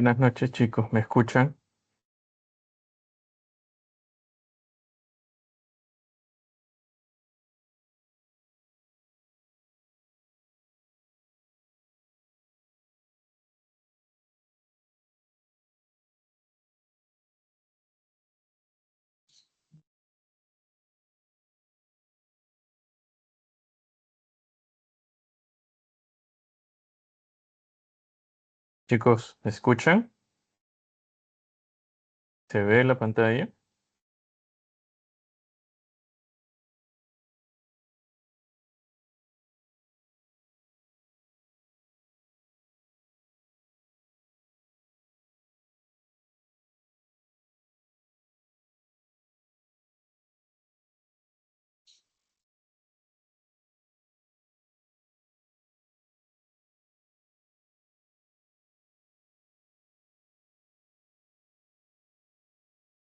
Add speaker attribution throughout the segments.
Speaker 1: Buenas noches, chicos. ¿Me escuchan? Chicos, ¿me escuchan? ¿Se ve la pantalla?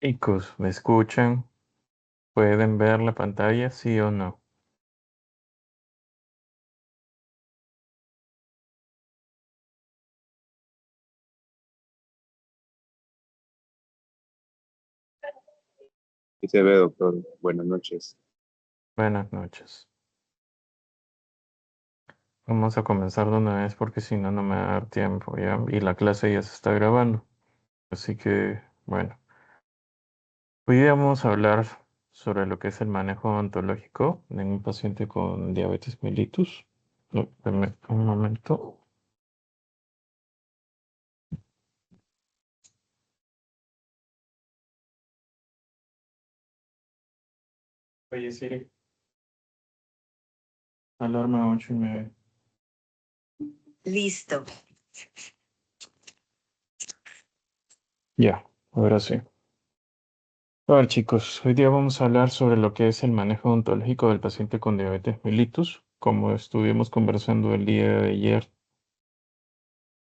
Speaker 1: Chicos, ¿me escuchan? ¿Pueden ver la pantalla, sí o no?
Speaker 2: Sí se ve, doctor. Buenas noches.
Speaker 1: Buenas noches. Vamos a comenzar de una vez porque si no, no me va a dar tiempo, ¿ya? Y la clase ya se está grabando. Así que, bueno. Hoy día vamos a hablar sobre lo que es el manejo odontológico en un paciente con diabetes mellitus. No, dame un momento. Oye, Siri, alarma 8:30. Listo. Ya, ahora sí. A ver, chicos, hoy día vamos a hablar sobre lo que es el manejo odontológico del paciente con diabetes mellitus, como estuvimos conversando el día de ayer.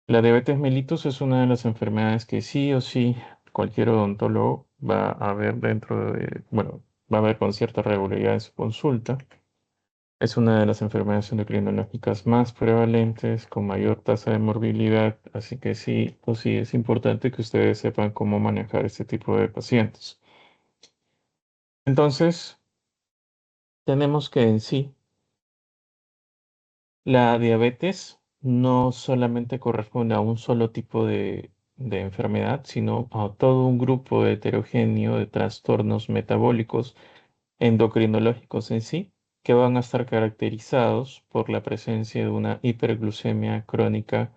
Speaker 1: La diabetes mellitus es una de las enfermedades que sí o sí cualquier odontólogo va a ver dentro de, bueno, va a ver con cierta regularidad en su consulta. Es una de las enfermedades endocrinológicas más prevalentes, con mayor tasa de morbilidad, así que sí o sí es importante que ustedes sepan cómo manejar este tipo de pacientes. Entonces, tenemos que en sí, la diabetes no solamente corresponde a un solo tipo de enfermedad, sino a todo un grupo heterogéneo de trastornos metabólicos endocrinológicos en sí, que van a estar caracterizados por la presencia de una hiperglucemia crónica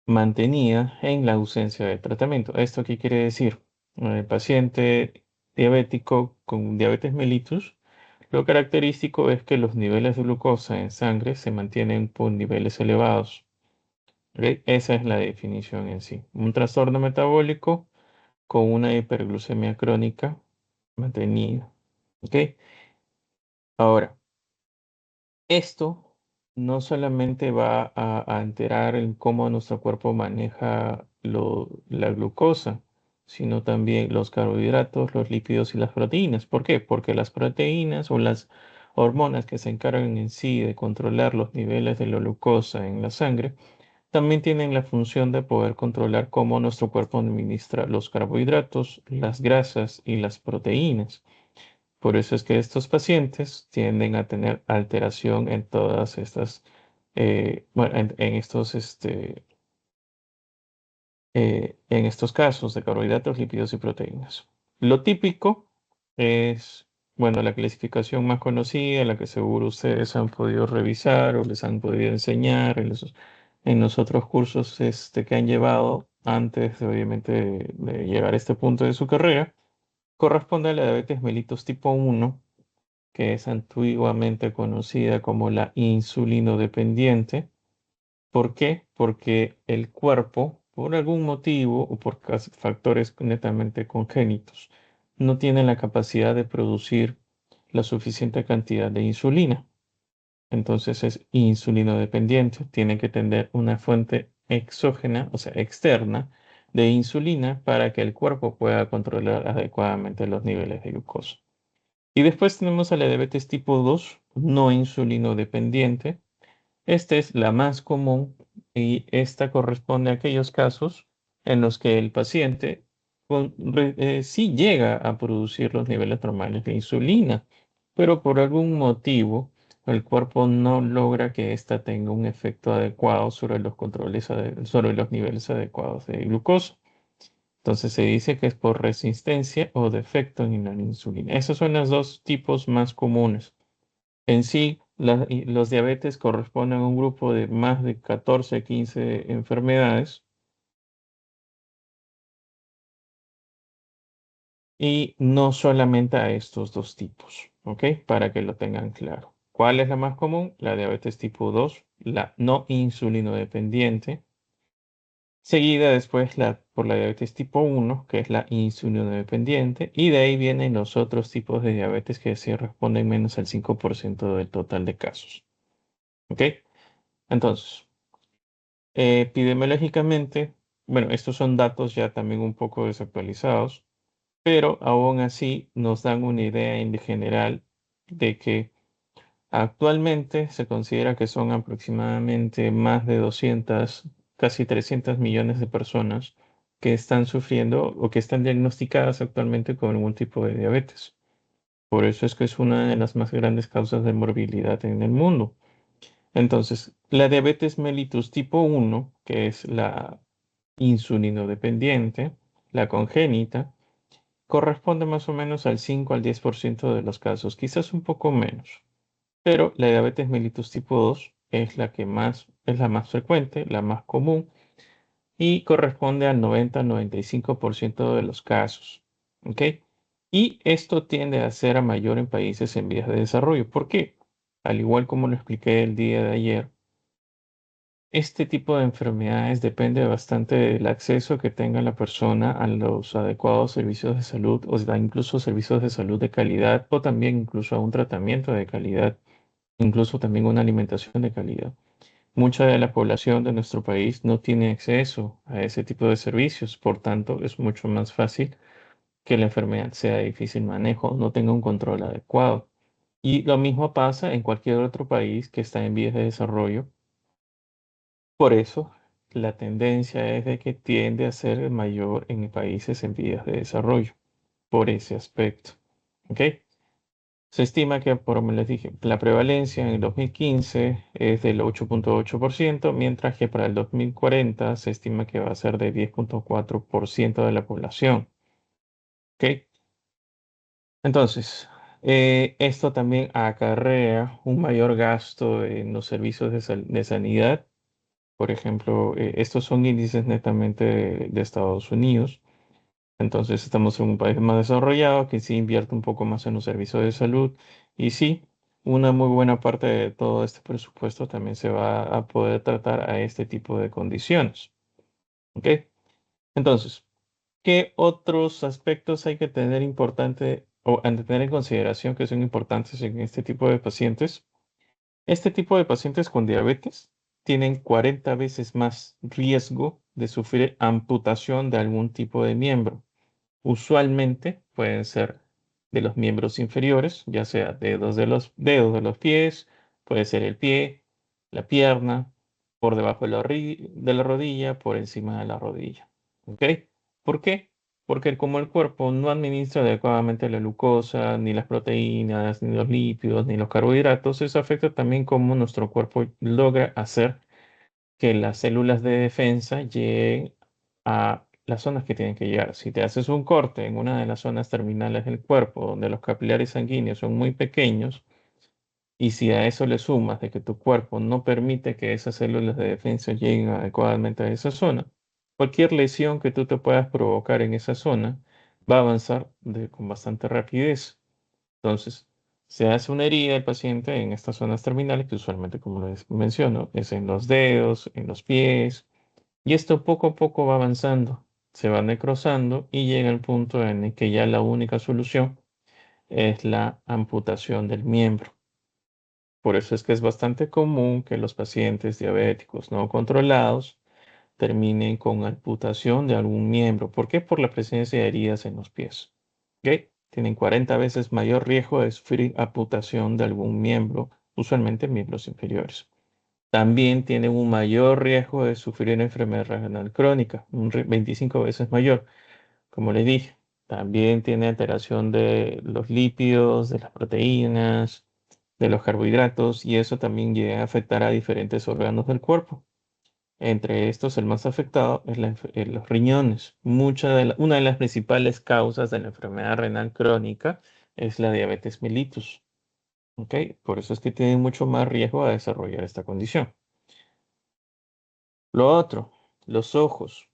Speaker 1: mantenida en la ausencia de tratamiento. ¿Esto qué quiere decir? El paciente diabético con diabetes mellitus, lo característico es que los niveles de glucosa en sangre se mantienen por niveles elevados. ¿Ok? Esa es la definición en sí. Un trastorno metabólico con una hiperglucemia crónica mantenida. ¿Ok? Ahora, esto no solamente va a enterar en cómo nuestro cuerpo maneja la glucosa, sino también los carbohidratos, los lípidos y las proteínas. ¿Por qué? Porque las proteínas o las hormonas que se encargan en sí de controlar los niveles de la glucosa en la sangre, también tienen la función de poder controlar cómo nuestro cuerpo administra los carbohidratos, las grasas y las proteínas. Por eso es que estos pacientes tienden a tener alteración en todas estas, bueno, en estos, en estos casos de carbohidratos, lípidos y proteínas. Lo típico es, bueno, la clasificación más conocida, la que seguro ustedes han podido revisar o les han podido enseñar en los otros cursos que han llevado antes de, obviamente, de llegar a este punto de su carrera, corresponde a la diabetes mellitus tipo 1, que es antiguamente conocida como la insulinodependiente. ¿Por qué? Porque el cuerpo, por algún motivo o por factores netamente congénitos, no tiene la capacidad de producir la suficiente cantidad de insulina. Entonces es insulinodependiente. Tiene que tener una fuente exógena, o sea, externa, de insulina para que el cuerpo pueda controlar adecuadamente los niveles de glucosa. Y después tenemos a la diabetes tipo 2, no insulino dependiente. Esta es la más común y esta corresponde a aquellos casos en los que el paciente sí llega a producir los niveles normales de insulina, pero por algún motivo el cuerpo no logra que ésta tenga un efecto adecuado sobre los sobre los niveles adecuados de glucosa. Entonces se dice que es por resistencia o defecto en la insulina. Esos son los dos tipos más comunes. En sí, los diabetes corresponden a un grupo de más de 14, 15 enfermedades y no solamente a estos dos tipos, ¿ok? Para que lo tengan claro. ¿Cuál es la más común? La diabetes tipo 2, la no insulino dependiente, seguida después por la diabetes tipo 1, que es la insulino dependiente, y de ahí vienen los otros tipos de diabetes que sí responden menos al 5% del total de casos, ¿ok? Entonces, epidemiológicamente, bueno, estos son datos ya también un poco desactualizados, pero aún así nos dan una idea en general de que actualmente se considera que son aproximadamente más de 200, casi 300 millones de personas que están sufriendo o que están diagnosticadas actualmente con algún tipo de diabetes. Por eso es que es una de las más grandes causas de morbilidad en el mundo. Entonces, la diabetes mellitus tipo 1, que es la insulinodependiente, la congénita, corresponde más o menos al 5 al 10% de los casos, quizás un poco menos. Pero la diabetes mellitus tipo 2 es es la más frecuente, la más común y corresponde al 90 al 95% de los casos. ¿Ok? Y esto tiende a ser a mayor en países en vías de desarrollo. ¿Por qué? Al igual como lo expliqué el día de ayer, este tipo de enfermedades depende bastante del acceso que tenga la persona a los adecuados servicios de salud o sea, incluso servicios de salud de calidad o también incluso a un tratamiento de calidad, incluso también una alimentación de calidad. Mucha de la población de nuestro país no tiene acceso a ese tipo de servicios, por tanto es mucho más fácil que la enfermedad sea de difícil manejo, no tenga un control adecuado. Y lo mismo pasa en cualquier otro país que está en vías de desarrollo. Por eso, la tendencia es de que tiende a ser mayor en países en vías de desarrollo, por ese aspecto. ¿Ok? Se estima que, por como les dije, la prevalencia en el 2015 es del 8,8%, mientras que para el 2040 se estima que va a ser de 10,4% de la población. ¿Ok? Entonces, esto también acarrea un mayor gasto en los servicios de sanidad. Por ejemplo, estos son índices netamente de Estados Unidos. Entonces estamos en un país más desarrollado que sí invierte un poco más en los servicios de salud. Y sí, una muy buena parte de todo este presupuesto también se va a poder tratar a este tipo de condiciones. ¿Ok? Entonces, ¿qué otros aspectos hay que tener importante o han de tener en consideración que son importantes en este tipo de pacientes? Este tipo de pacientes con diabetes tienen 40 veces más riesgo de sufrir amputación de algún tipo de miembro. Usualmente pueden ser de los miembros inferiores, ya sea dedos de los pies, puede ser el pie, la pierna, por debajo de de la rodilla, por encima de la rodilla. ¿Ok? ¿Por qué? Porque como el cuerpo no administra adecuadamente la glucosa, ni las proteínas, ni los lípidos, ni los carbohidratos, eso afecta también cómo nuestro cuerpo logra hacer que las células de defensa lleguen a las zonas que tienen que llegar. Si te haces un corte en una de las zonas terminales del cuerpo, donde los capilares sanguíneos son muy pequeños, y si a eso le sumas de que tu cuerpo no permite que esas células de defensa lleguen adecuadamente a esa zona, cualquier lesión que tú te puedas provocar en esa zona va a avanzar con bastante rapidez. Entonces, se hace una herida al paciente en estas zonas terminales, que usualmente, como les menciono, es en los dedos, en los pies, y esto poco a poco va avanzando, se va necrosando y llega al punto en el que ya la única solución es la amputación del miembro. Por eso es que es bastante común que los pacientes diabéticos no controlados terminen con amputación de algún miembro. ¿Por qué? Por la presencia de heridas en los pies. ¿Ok? Tienen 40 veces mayor riesgo de sufrir amputación de algún miembro, usualmente miembros inferiores. también tienen un mayor riesgo de sufrir una enfermedad renal crónica, 25 veces mayor, como les dije. También tiene alteración de los lípidos, de las proteínas, de los carbohidratos, y eso también llega a afectar a diferentes órganos del cuerpo. Entre estos, el más afectado es los riñones. Una de las principales causas de la enfermedad renal crónica es la diabetes mellitus. ¿Ok? Por eso es que tienen mucho más riesgo a desarrollar esta condición. Lo otro, los ojos.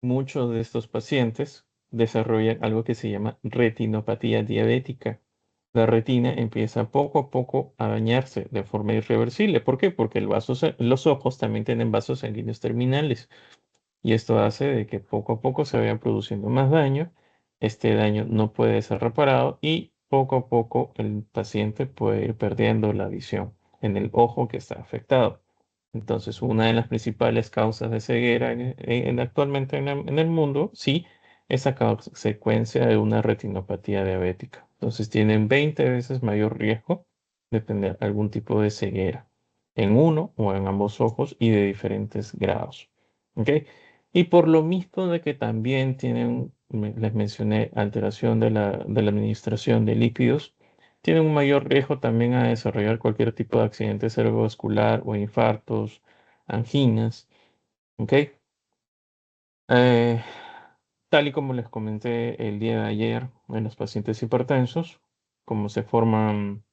Speaker 1: Muchos de estos pacientes desarrollan algo que se llama retinopatía diabética. La retina empieza poco a poco a dañarse de forma irreversible. ¿Por qué? Porque los ojos también tienen vasos sanguíneos terminales. Y esto hace de que poco a poco se vaya produciendo más daño. Este daño no puede ser reparado y poco a poco el paciente puede ir perdiendo la visión en el ojo que está afectado. Entonces, una de las principales causas de ceguera actualmente en el mundo, sí, es a consecuencia de una retinopatía diabética. Entonces, tienen 20 veces mayor riesgo de tener algún tipo de ceguera en uno o en ambos ojos y de diferentes grados. ¿Ok? Y por lo mismo de que también tienen, les mencioné, alteración de la administración de lípidos, tienen un mayor riesgo también a desarrollar cualquier tipo de accidente cerebrovascular o infartos, anginas. ¿Ok? Eh, Tal y como les comenté el día de ayer en los pacientes hipertensos, como se forman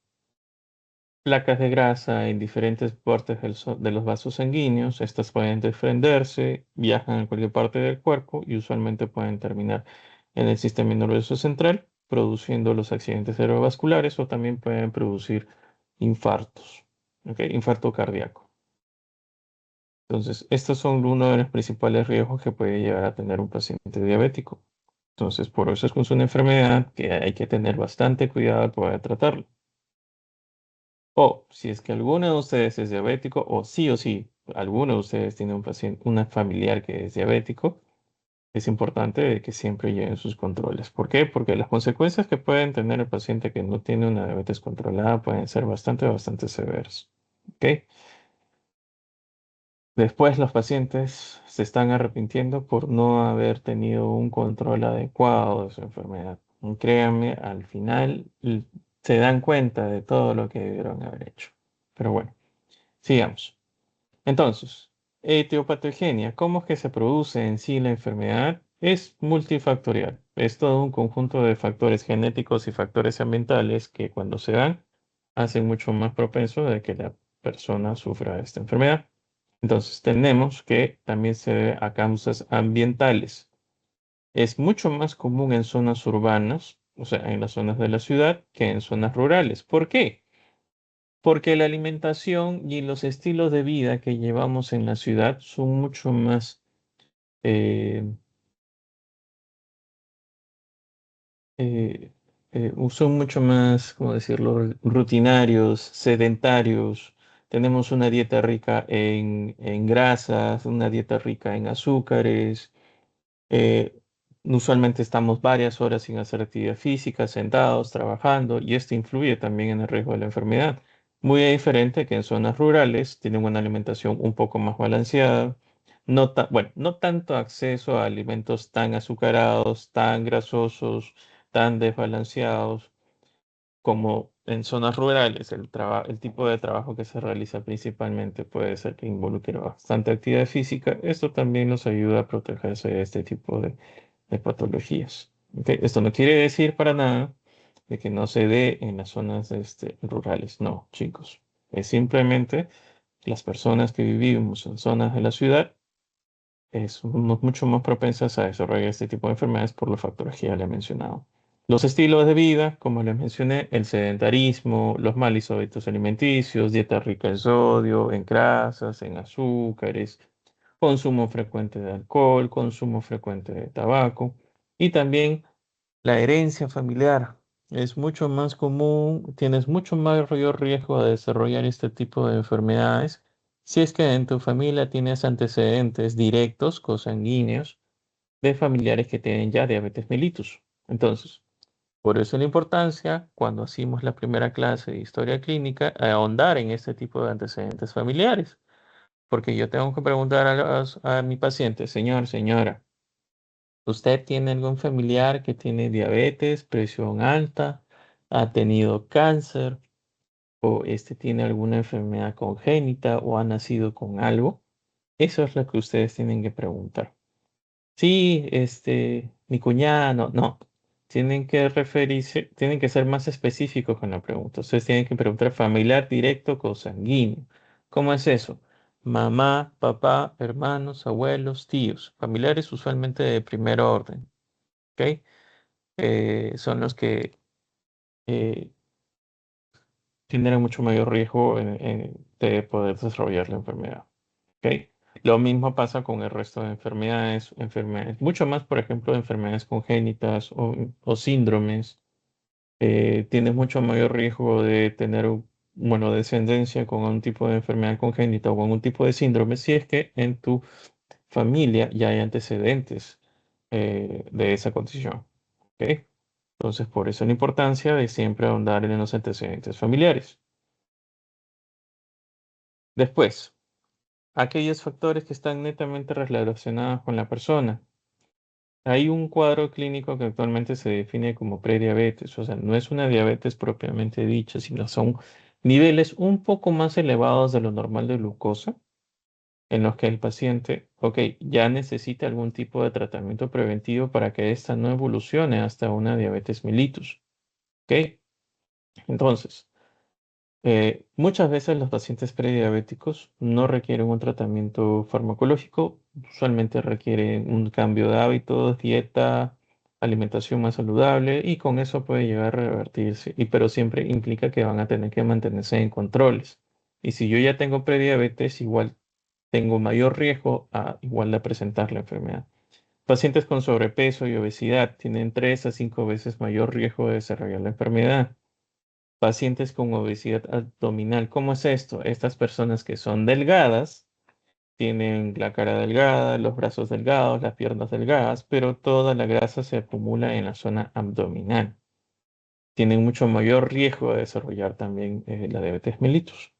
Speaker 1: placas de grasa en diferentes partes de los vasos sanguíneos. Estas pueden desprenderse, viajan a cualquier parte del cuerpo y usualmente pueden terminar en el sistema nervioso central, produciendo los accidentes cerebrovasculares o también pueden producir infartos, ¿ok? Infarto cardíaco. Entonces, estos son uno de los principales riesgos que puede llegar a tener un paciente diabético. Entonces, por eso es que es una enfermedad que hay que tener bastante cuidado al poder tratarlo. O si es que alguno de ustedes es diabético, o sí, alguno de ustedes tiene un paciente, una familiar que es diabético, es importante que siempre lleven sus controles. ¿Por qué? Porque las consecuencias que pueden tener el paciente que no tiene una diabetes controlada pueden ser bastante severas. ¿Ok? Después los pacientes se están arrepintiendo por no haber tenido un control adecuado de su enfermedad. Y créanme, al final se dan cuenta de todo lo que debieron haber hecho. Pero bueno, sigamos. Entonces, etiopatogenia, ¿cómo es que se produce en sí la enfermedad? Es multifactorial. Es todo un conjunto de factores genéticos y factores ambientales que cuando se dan hacen mucho más propenso de que la persona sufra esta enfermedad. Entonces, tenemos que también se debe a causas ambientales. Es mucho más común en zonas urbanas, o sea, en las zonas de la ciudad, que en zonas rurales. ¿Por qué? Porque la alimentación y los estilos de vida que llevamos en la ciudad son mucho más, eh, eh, son mucho más, ¿cómo decirlo?, rutinarios, sedentarios. Tenemos una dieta rica en grasas, una dieta rica en azúcares. Eh, Usualmente estamos varias horas sin hacer actividad física, sentados, trabajando, y esto influye también en el riesgo de la enfermedad. Muy diferente que en zonas rurales tienen una alimentación un poco más balanceada, bueno, no tanto acceso a alimentos tan azucarados, tan grasosos, tan desbalanceados como en zonas rurales. El tipo de trabajo que se realiza principalmente puede ser que involucre bastante actividad física. Esto también nos ayuda a protegerse de este tipo de patologías. ¿Ok? Esto no quiere decir para nada de que no se dé en las zonas rurales. No, chicos. Es simplemente las personas que vivimos en zonas de la ciudad somos mucho más propensas a desarrollar este tipo de enfermedades por los factores que ya le he mencionado. Los estilos de vida, como les mencioné, el sedentarismo, los malos hábitos alimenticios, dieta rica en sodio, en grasas, en azúcares, consumo frecuente de alcohol, consumo frecuente de tabaco y también la herencia familiar. Es mucho más común, tienes mucho mayor riesgo de desarrollar este tipo de enfermedades si es que en tu familia tienes antecedentes directos, cosanguíneos, de familiares que tienen ya diabetes mellitus. Entonces, por eso la importancia, cuando hacemos la primera clase de historia clínica, ahondar en este tipo de antecedentes familiares porque yo tengo que preguntar a mi paciente, señor, señora, ¿usted tiene algún familiar que tiene diabetes, presión alta, ha tenido cáncer o tiene alguna enfermedad congénita o ha nacido con algo? Eso es lo que ustedes tienen que preguntar. Sí, mi cuñada, no, no. Tienen que referirse, tienen que ser más específicos con la pregunta. Ustedes tienen que preguntar familiar directo consanguíneo. ¿Cómo es eso? Mamá, papá, hermanos, abuelos, tíos. Familiares usualmente de primer orden, ¿ok? Son los que eh, tienen mucho mayor riesgo de poder desarrollar la enfermedad, ¿ok? Lo mismo pasa con el resto de enfermedades, mucho más, por ejemplo, enfermedades congénitas o síndromes. Tienes mucho mayor riesgo de tener, bueno, descendencia con un tipo de enfermedad congénita o con un tipo de síndrome si es que en tu familia ya hay antecedentes de esa condición, ¿ok? Entonces, por eso la importancia de siempre ahondar en los antecedentes familiares. Después, aquellos factores que están netamente relacionados con la persona. Hay un cuadro clínico que actualmente se define como prediabetes, o sea, no es una diabetes propiamente dicha, sino son niveles un poco más elevados de lo normal de glucosa, en los que el paciente, ok, ya necesita algún tipo de tratamiento preventivo para que ésta no evolucione hasta una diabetes mellitus, ¿ok? Entonces, muchas veces los pacientes prediabéticos no requieren un tratamiento farmacológico, usualmente requieren un cambio de hábitos, dieta, alimentación más saludable y con eso puede llegar a revertirse, pero siempre implica que van a tener que mantenerse en controles. Y si yo ya tengo prediabetes, igual tengo mayor riesgo a igual de presentar la enfermedad. Pacientes con sobrepeso y obesidad tienen 3 a 5 veces mayor riesgo de desarrollar la enfermedad. Pacientes con obesidad abdominal. ¿Cómo es esto? Estas personas que son delgadas, tienen la cara delgada, los brazos delgados, las piernas delgadas, pero toda la grasa se acumula en la zona abdominal. Tienen mucho mayor riesgo de desarrollar también la diabetes mellitus.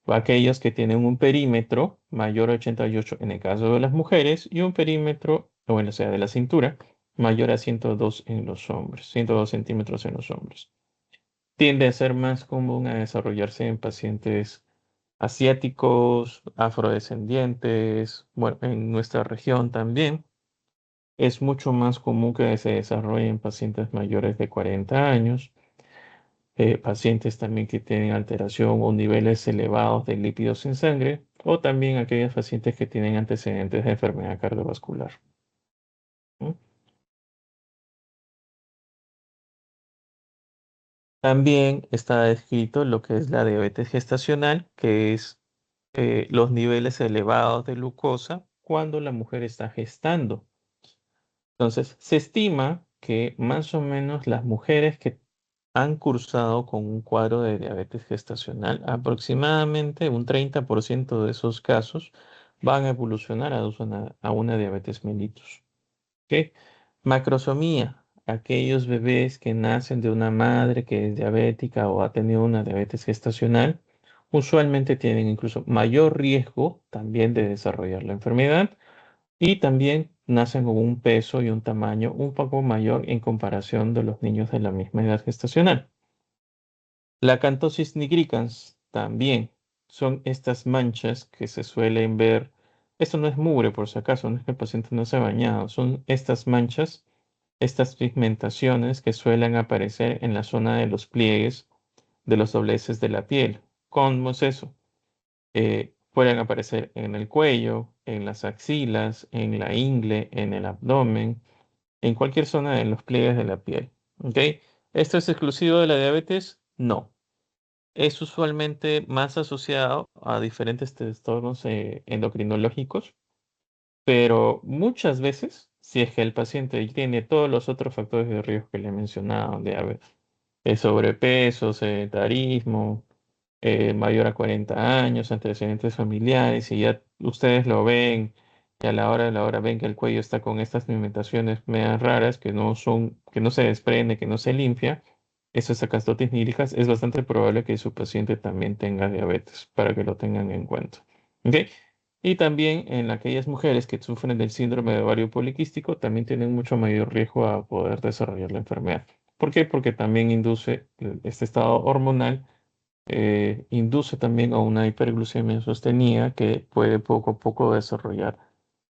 Speaker 1: Aquellos que tienen un perímetro mayor a 88 en el caso de las mujeres y un perímetro, bueno, o sea, de la cintura, mayor a 102 en los hombres, 102 centímetros en los hombres. Tiende a ser más común a desarrollarse en pacientes asiáticos, afrodescendientes, bueno, en nuestra región también. Es mucho más común que se desarrolle en pacientes mayores de 40 años, pacientes también que tienen alteración o niveles elevados de lípidos en sangre, o también aquellos pacientes que tienen antecedentes de enfermedad cardiovascular. ¿No? También está descrito lo que es la diabetes gestacional, que es los niveles elevados de glucosa cuando la mujer está gestando. Entonces, se estima que más o menos las mujeres que han cursado con un cuadro de diabetes gestacional, aproximadamente un 30% de esos casos van a evolucionar a una diabetes mellitus. ¿Ok? Macrosomía, aquellos bebés que nacen de una madre que es diabética o ha tenido una diabetes gestacional, usualmente tienen incluso mayor riesgo también de desarrollar la enfermedad y también nacen con un peso y un tamaño un poco mayor en comparación de los niños de la misma edad gestacional. La acantosis nigricans también son estas manchas que se suelen ver. Esto no es mugre, por si acaso, no es que el paciente no se ha bañado. Son estas manchas, estas pigmentaciones que suelen aparecer en la zona de los pliegues de los dobleces de la piel. ¿Cómo es eso? Pueden aparecer en el cuello, en las axilas, en la ingle, en el abdomen, en cualquier zona de los pliegues de la piel. ¿Ok? ¿Esto es exclusivo de la diabetes? No. Es usualmente más asociado a diferentes trastornos endocrinológicos, pero muchas veces, si es que el paciente tiene todos los otros factores de riesgo que le he mencionado, sobrepeso, sedentarismo, mayor a 40 años, antecedentes familiares, y ya ustedes lo ven, y a la hora de la hora ven que el cuello está con estas pigmentaciones medias raras que no son, que no se desprende, que no se limpia, esas acastotis nígricas, es bastante probable que su paciente también tenga diabetes, para que lo tengan en cuenta. ¿Ok? Y también en aquellas mujeres que sufren del síndrome de ovario poliquístico, también tienen mucho mayor riesgo a poder desarrollar la enfermedad. ¿Por qué? Porque también induce este estado hormonal, induce también a una hiperglucemia sostenida que puede poco a poco desarrollar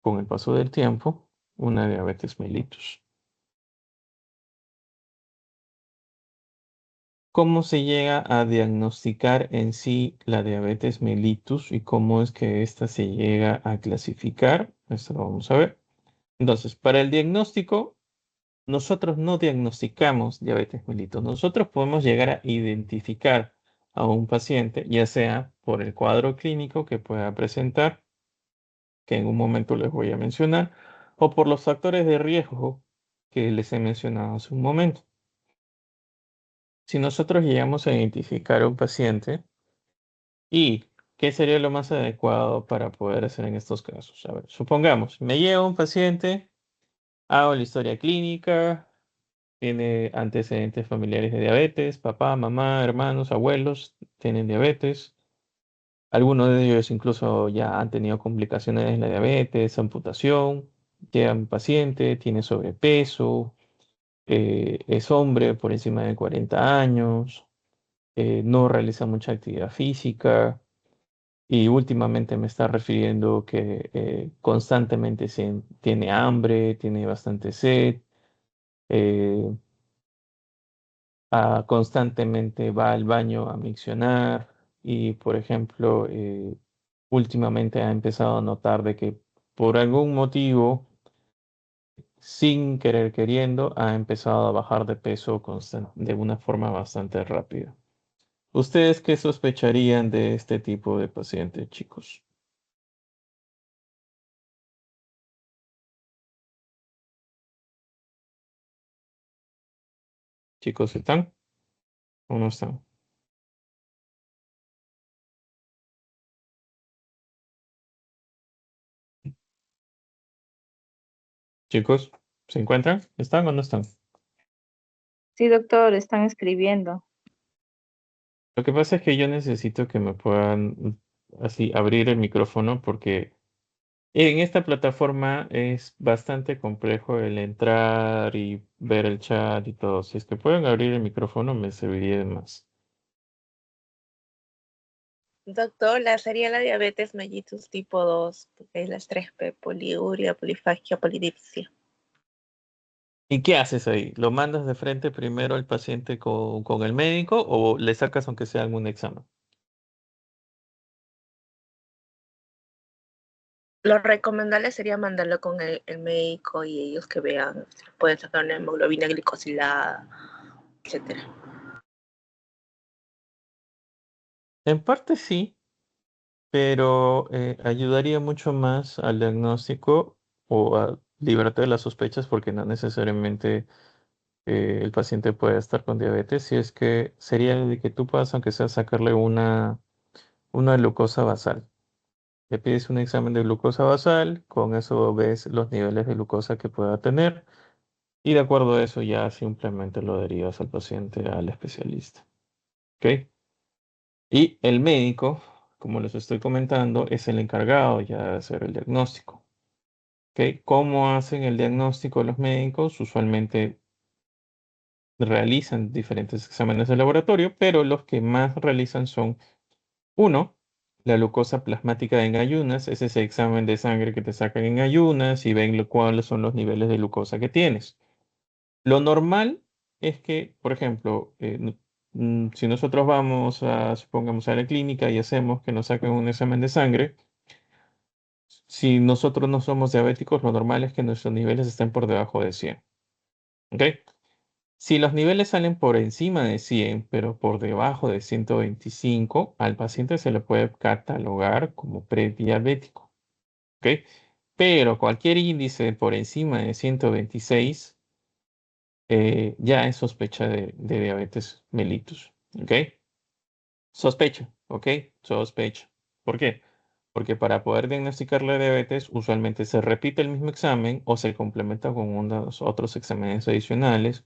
Speaker 1: con el paso del tiempo una diabetes mellitus. ¿Cómo se llega a diagnosticar en sí la diabetes mellitus y cómo es que ésta se llega a clasificar? Esto lo vamos a ver. Entonces, para el diagnóstico, nosotros no diagnosticamos diabetes mellitus. Nosotros podemos llegar a identificar a un paciente, ya sea por el cuadro clínico que pueda presentar, que en un momento les voy a mencionar, o por los factores de riesgo que les he mencionado hace un momento. Si nosotros llegamos a identificar a un paciente, ¿y qué sería lo más adecuado para poder hacer en estos casos? A ver, supongamos, me llega un paciente, hago la historia clínica, tiene antecedentes familiares de diabetes, papá, mamá, hermanos, abuelos tienen diabetes. Algunos de ellos incluso ya han tenido complicaciones de la diabetes, amputación. Llega un paciente, tiene sobrepeso, es hombre por encima de 40 años, no realiza mucha actividad física. Y últimamente me está refiriendo que constantemente tiene hambre, tiene bastante sed, eh, constantemente va al baño a miccionar y, por ejemplo, últimamente ha empezado a notar de que por algún motivo, sin querer queriendo, ha empezado a bajar de peso de una forma bastante rápida. ¿Ustedes qué sospecharían de este tipo de pacientes, chicos? ¿Chicos están o no están? Chicos, ¿se encuentran? ¿Están o no están?
Speaker 3: Sí, doctor, están escribiendo.
Speaker 1: Lo que pasa es que yo necesito que me puedan así abrir el micrófono porque en esta plataforma es bastante complejo el entrar y ver el chat y todo. Si es que pueden abrir el micrófono, me serviría de más.
Speaker 4: Doctor, sería la diabetes mellitus tipo 2, porque es las 3P, poliuria, polifagia, polidipsia.
Speaker 1: ¿Y qué haces ahí? ¿Lo mandas de frente primero al paciente con el médico o le sacas aunque sea algún examen?
Speaker 4: Lo recomendable sería mandarlo con el médico y ellos que vean si pueden sacar una hemoglobina glicosilada, etcétera.
Speaker 1: En parte sí, pero ayudaría mucho más al diagnóstico o a librarte de las sospechas porque no necesariamente el paciente puede estar con diabetes, si es que sería de que tú puedas, aunque sea, sacarle una glucosa basal. Le pides un examen de glucosa basal, con eso ves los niveles de glucosa que pueda tener y de acuerdo a eso ya simplemente lo derivas al paciente al especialista. ¿Ok? Y el médico, como les estoy comentando, es el encargado ya de hacer el diagnóstico. ¿Ok? ¿Cómo hacen el diagnóstico los médicos? Usualmente realizan diferentes exámenes de laboratorio, pero los que más realizan son, uno, la glucosa plasmática en ayunas, es ese examen de sangre que te sacan en ayunas y ven cuáles son los niveles de glucosa que tienes. Lo normal es que, por ejemplo, si nosotros vamos a, supongamos, a la clínica y hacemos que nos saquen un examen de sangre, si nosotros no somos diabéticos, lo normal es que nuestros niveles estén por debajo de 100. ¿Ok? Si los niveles salen por encima de 100, pero por debajo de 125, al paciente se le puede catalogar como prediabético. ¿Ok? Pero cualquier índice por encima de 126 ya es sospecha de diabetes mellitus. ¿Ok? Sospecha. ¿Ok? Sospecha. ¿Por qué? Porque para poder diagnosticar la diabetes, usualmente se repite el mismo examen o se complementa con unos otros exámenes adicionales,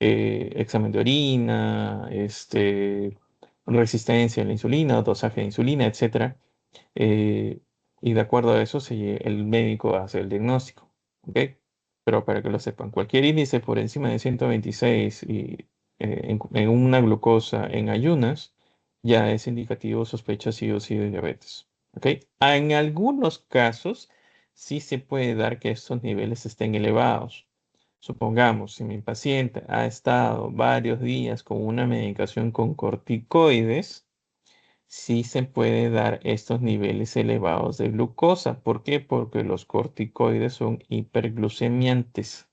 Speaker 1: examen de orina, resistencia a la insulina, dosaje de insulina, etcétera. eh, y de acuerdo a eso el médico hace el diagnóstico. ¿Ok? Pero para que lo sepan, cualquier índice por encima de 126 y en una glucosa en ayunas ya es indicativo sospecha sí o sí de diabetes. ¿Ok? En algunos casos sí se puede dar que estos niveles estén elevados. Supongamos, si mi paciente ha estado varios días con una medicación con corticoides, sí se puede dar estos niveles elevados de glucosa. ¿Por qué? Porque los corticoides son hiperglucemiantes.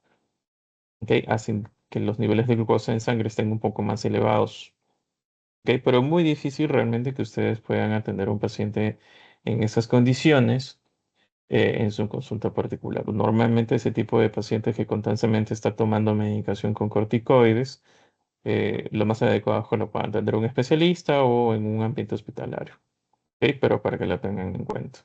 Speaker 1: ¿Ok? Hacen que los niveles de glucosa en sangre estén un poco más elevados. ¿Ok? Pero es muy difícil realmente que ustedes puedan atender a un paciente en esas condiciones en su consulta particular. Normalmente ese tipo de pacientes que constantemente está tomando medicación con corticoides, lo más adecuado es que lo pueda atender un especialista o en un ambiente hospitalario. ¿Ok? Pero para que lo tengan en cuenta.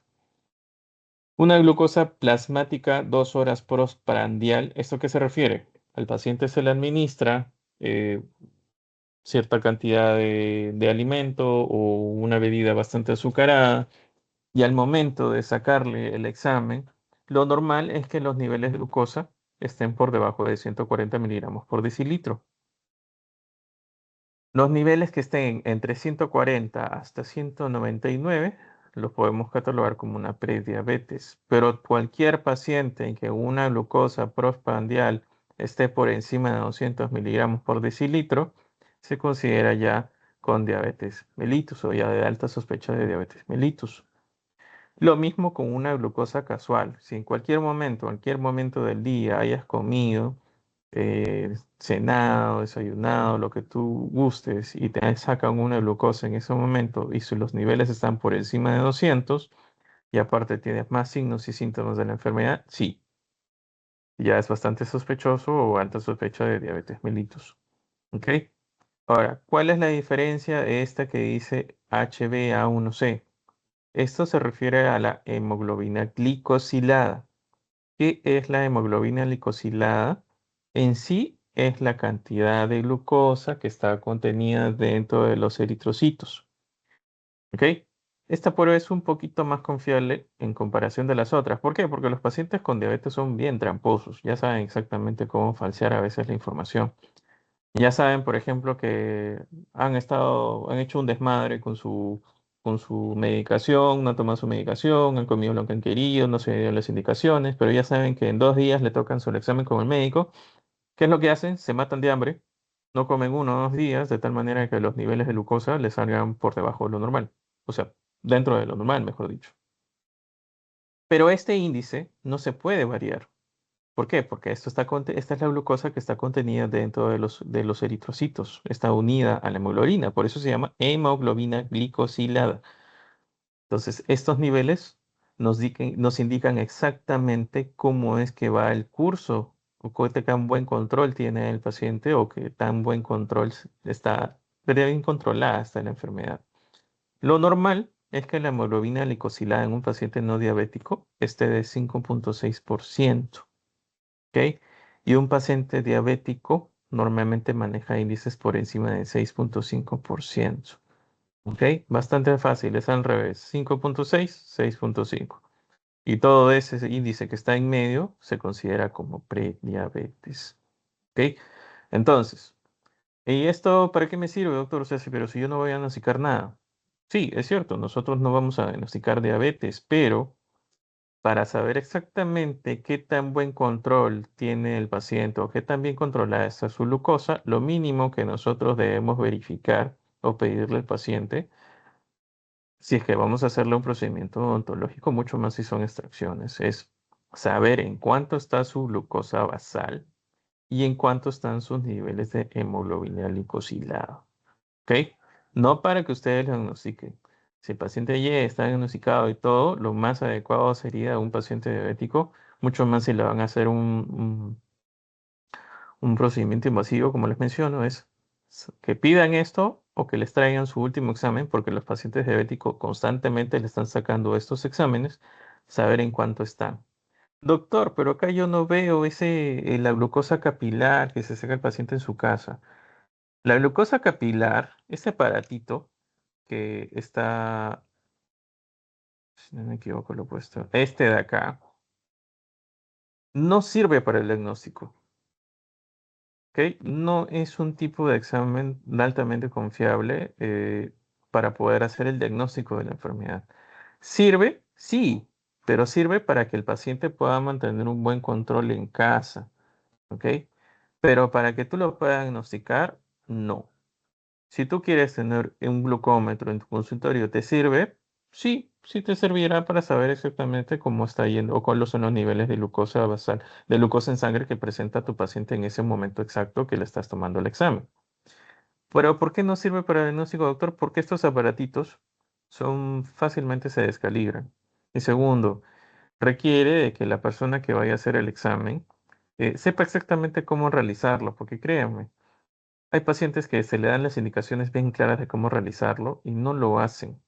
Speaker 1: Una glucosa plasmática 2 horas postprandial. ¿Esto qué se refiere? Al paciente se le administra cierta cantidad de alimento o una bebida bastante azucarada y al momento de sacarle el examen, lo normal es que los niveles de glucosa estén por debajo de 140 miligramos por decilitro. Los niveles que estén entre 140 hasta 199 los podemos catalogar como una prediabetes, pero cualquier paciente en que una glucosa postprandial esté por encima de 200 miligramos por decilitro se considera ya con diabetes mellitus o ya de alta sospecha de diabetes mellitus. Lo mismo con una glucosa casual. Si en cualquier momento del día hayas comido, cenado, desayunado, lo que tú gustes, y te sacan una glucosa en ese momento y si los niveles están por encima de 200, y aparte tienes más signos y síntomas de la enfermedad, sí, ya es bastante sospechoso o alta sospecha de diabetes mellitus. ¿Ok? Ahora, ¿cuál es la diferencia de esta que dice HbA1c? Esto se refiere a la hemoglobina glicosilada. ¿Qué es la hemoglobina glicosilada? En sí es la cantidad de glucosa que está contenida dentro de los eritrocitos. ¿Ok? Esta prueba es un poquito más confiable en comparación de las otras. ¿Por qué? Porque los pacientes con diabetes son bien tramposos. Ya saben exactamente cómo falsear a veces la información. Ya saben, por ejemplo, que han hecho un desmadre con su medicación, no toman su medicación, han comido lo que han querido, no se dieron las indicaciones, pero ya saben que en 2 días le tocan su examen con el médico. ¿Qué es lo que hacen? Se matan de hambre, no comen 1 o 2 días, de tal manera que los niveles de glucosa les salgan por debajo de lo normal. O sea, dentro de lo normal, mejor dicho. Pero este índice no se puede variar. ¿Por qué? Porque esta es la glucosa que está contenida dentro de los eritrocitos, está unida a la hemoglobina, por eso se llama hemoglobina glicosilada. Entonces, estos niveles nos indican exactamente cómo es que va el curso, o qué tan buen control tiene el paciente, o qué tan buen control está, bien controlada está la enfermedad. Lo normal es que la hemoglobina glicosilada en un paciente no diabético esté de 5,6%. ¿Ok? Y un paciente diabético normalmente maneja índices por encima de 6,5%. ¿Ok? Bastante fácil, es al revés. 5,6, 6,5. Y todo ese índice que está en medio se considera como prediabetes. ¿Ok? Entonces, ¿y esto para qué me sirve, doctor? O sea, pero si yo no voy a diagnosticar nada. Sí, es cierto, nosotros no vamos a diagnosticar diabetes, pero para saber exactamente qué tan buen control tiene el paciente o qué tan bien controlada está su glucosa, lo mínimo que nosotros debemos verificar o pedirle al paciente, si es que vamos a hacerle un procedimiento odontológico, mucho más si son extracciones, es saber en cuánto está su glucosa basal y en cuánto están sus niveles de hemoglobina glicosilada. ¿Ok? No para que ustedes lo diagnostiquen. Si el paciente Y está diagnosticado y todo, lo más adecuado sería un paciente diabético, mucho más si le van a hacer un procedimiento invasivo, como les menciono, es que pidan esto o que les traigan su último examen, porque los pacientes diabéticos constantemente le están sacando estos exámenes, saber en cuánto están. Doctor, pero acá yo no veo la glucosa capilar que se saca el paciente en su casa. La glucosa capilar, ese aparatito que está Si no me equivoco, lo he puesto. Este de acá no sirve para el diagnóstico. ¿Ok? No es un tipo de examen altamente confiable para poder hacer el diagnóstico de la enfermedad. ¿Sirve? Sí, pero sirve para que el paciente pueda mantener un buen control en casa. ¿Ok? Pero para que tú lo puedas diagnosticar, no. Si tú quieres tener un glucómetro en tu consultorio, ¿te sirve? Sí, sí te servirá para saber exactamente cómo está yendo o cuáles son los niveles de glucosa basal, de glucosa en sangre que presenta tu paciente en ese momento exacto que le estás tomando el examen. Pero ¿por qué no sirve para el diagnóstico, doctor? Porque estos aparatitos fácilmente se descalibran. Y segundo, requiere de que la persona que vaya a hacer el examen sepa exactamente cómo realizarlo, porque créanme, hay pacientes que se le dan las indicaciones bien claras de cómo realizarlo y no lo hacen.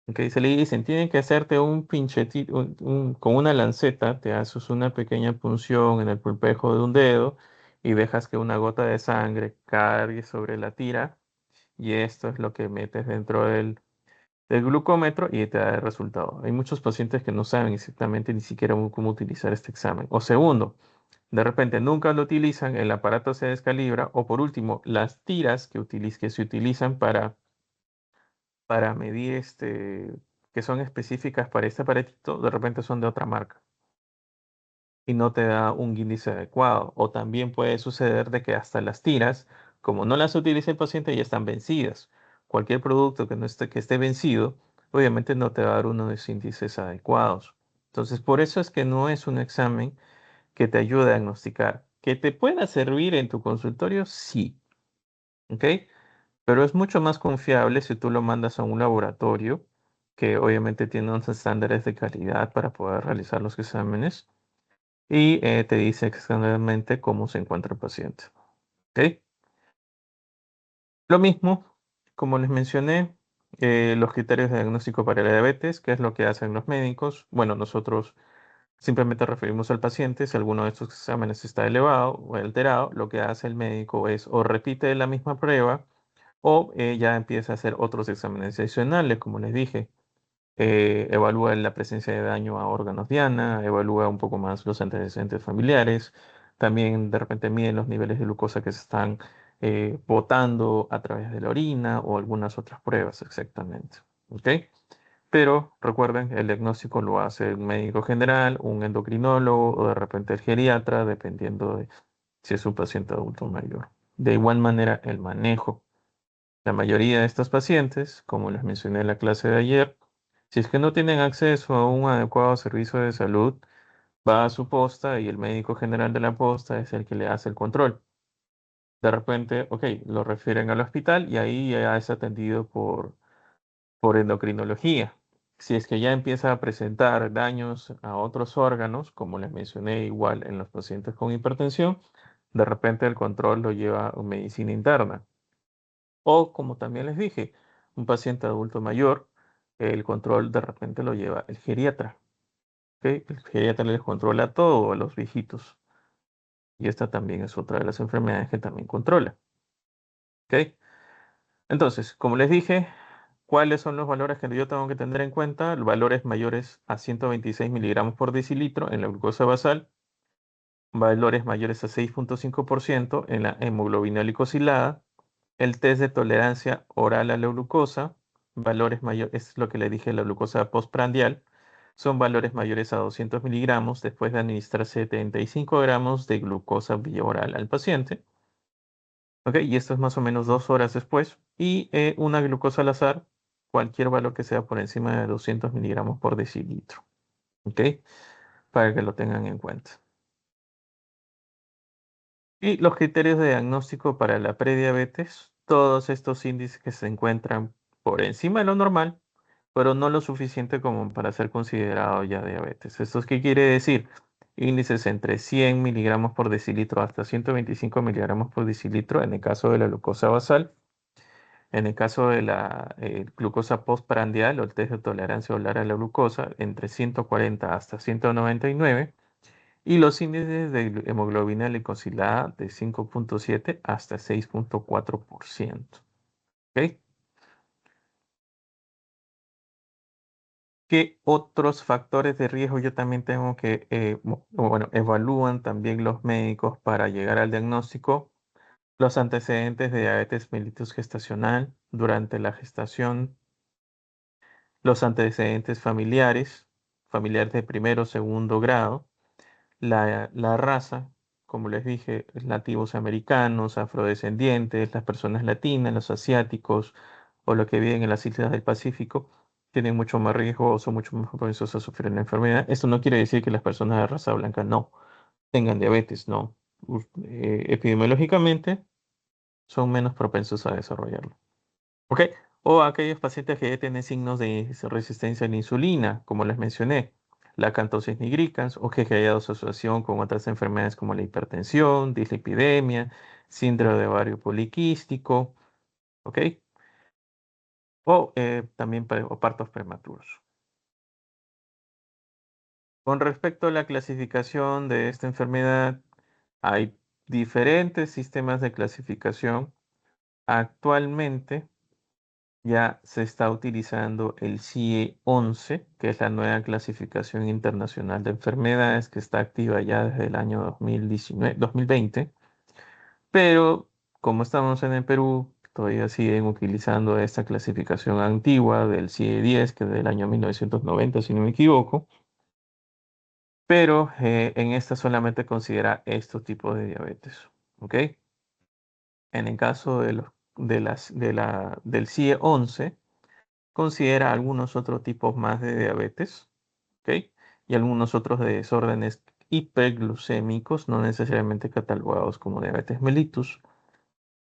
Speaker 1: ¿Ok? Se le dicen, tienen que hacerte un pinchetito, con una lanceta, te haces una pequeña punción en el pulpejo de un dedo y dejas que una gota de sangre cargue sobre la tira y esto es lo que metes dentro del glucómetro y te da el resultado. Hay muchos pacientes que no saben exactamente ni siquiera cómo utilizar este examen. O segundo, de repente nunca lo utilizan, el aparato se descalibra, o por último, las tiras que se utilizan para medir que son específicas para este aparatito, de repente son de otra marca y no te da un índice adecuado. O también puede suceder de que hasta las tiras, como no las utiliza el paciente, ya están vencidas. Cualquier producto que esté vencido, obviamente no te va a dar unos índices adecuados. Entonces, por eso es que no es un examen que te ayude a diagnosticar. ¿Que te pueda servir en tu consultorio? Sí, ¿ok? Pero es mucho más confiable si tú lo mandas a un laboratorio que obviamente tiene unos estándares de calidad para poder realizar los exámenes y te dice exactamente cómo se encuentra el paciente, ¿ok? Lo mismo, como les mencioné, los criterios de diagnóstico para la diabetes, ¿qué es lo que hacen los médicos? Bueno, nosotros simplemente referimos al paciente, si alguno de estos exámenes está elevado o alterado, lo que hace el médico es o repite la misma prueba o ya empieza a hacer otros exámenes adicionales, como les dije. Evalúa la presencia de daño a órganos diana, evalúa un poco más los antecedentes familiares, también de repente mide los niveles de glucosa que se están botando a través de la orina o algunas otras pruebas exactamente. ¿Ok? Pero recuerden, el diagnóstico lo hace un médico general, un endocrinólogo o de repente el geriatra, dependiendo de si es un paciente adulto mayor. De igual manera, el manejo. La mayoría de estos pacientes, como les mencioné en la clase de ayer, si es que no tienen acceso a un adecuado servicio de salud, va a su posta y el médico general de la posta es el que le hace el control. De repente, ok, lo refieren al hospital y ahí ya es atendido por endocrinología. Si es que ya empieza a presentar daños a otros órganos, como les mencioné igual en los pacientes con hipertensión, de repente el control lo lleva a medicina interna. O como también les dije, un paciente adulto mayor, el control de repente lo lleva el geriatra. ¿Ok? El geriatra les controla todo a los viejitos. Y esta también es otra de las enfermedades que también controla. ¿Ok? Entonces, como les dije, ¿cuáles son los valores que yo tengo que tener en cuenta? Los valores mayores a 126 miligramos por decilitro en la glucosa basal, valores mayores a 6,5% en la hemoglobina glicosilada, el test de tolerancia oral a la glucosa, valores mayores, es lo que le dije, la glucosa postprandial, son valores mayores a 200 miligramos después de administrar 75 gramos de glucosa vía oral al paciente. ¿Ok? Y esto es más o menos 2 horas después. Y una glucosa al azar, cualquier valor que sea por encima de 200 miligramos por decilitro. ¿Ok? Para que lo tengan en cuenta. Y los criterios de diagnóstico para la prediabetes, todos estos índices que se encuentran por encima de lo normal, pero no lo suficiente como para ser considerado ya diabetes. ¿Esto qué quiere decir? Índices entre 100 miligramos por decilitro hasta 125 miligramos por decilitro en el caso de la glucosa basal. En el caso de la glucosa postprandial o el test de tolerancia oral a la glucosa, entre 140 hasta 199. Y los índices de hemoglobina glicosilada de 5,7 hasta 6,4%. ¿Ok? ¿Qué otros factores de riesgo yo también tengo que, bueno, evalúan también los médicos para llegar al diagnóstico? Los antecedentes de diabetes mellitus gestacional durante la gestación, los antecedentes familiares de primero o segundo grado, la raza, como les dije, nativos americanos, afrodescendientes, las personas latinas, los asiáticos o los que viven en las islas del Pacífico, tienen mucho más riesgo o son mucho más propensos a sufrir la enfermedad. Esto no quiere decir que las personas de raza blanca no tengan diabetes, no. Epidemiológicamente son menos propensos a desarrollarlo. ¿Ok? O aquellos pacientes que ya tienen signos de resistencia a la insulina, como les mencioné, la acantosis nigricans, o que haya asociación con otras enfermedades como la hipertensión, dislipidemia, síndrome de ovario poliquístico, ¿ok? O también o partos prematuros. Con respecto a la clasificación de esta enfermedad, hay diferentes sistemas de clasificación. Actualmente ya se está utilizando el CIE 11, que es la nueva clasificación internacional de enfermedades que está activa ya desde el año 2020, pero como estamos en el Perú, todavía siguen utilizando esta clasificación antigua del CIE 10, que es del año 1990, si no me equivoco, pero en esta solamente considera estos tipos de diabetes, ¿ok? En el caso del CIE 11, considera algunos otros tipos más de diabetes, ¿ok? Y algunos otros de desórdenes hiperglucémicos, no necesariamente catalogados como diabetes mellitus.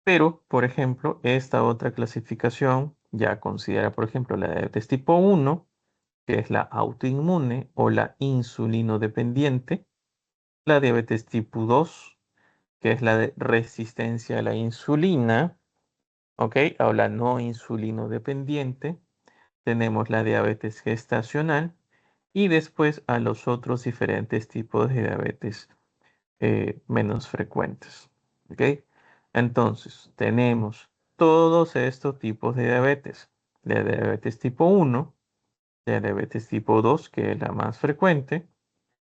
Speaker 1: Pero, por ejemplo, esta otra clasificación ya considera, por ejemplo, la diabetes tipo 1, que es la autoinmune o la insulinodependiente, la diabetes tipo 2, que es la de resistencia a la insulina, ¿ok? O la no insulinodependiente. Tenemos la diabetes gestacional y después a los otros diferentes tipos de diabetes menos frecuentes. ¿Ok? Entonces, tenemos todos estos tipos de diabetes. La diabetes tipo 1, la diabetes tipo 2, que es la más frecuente,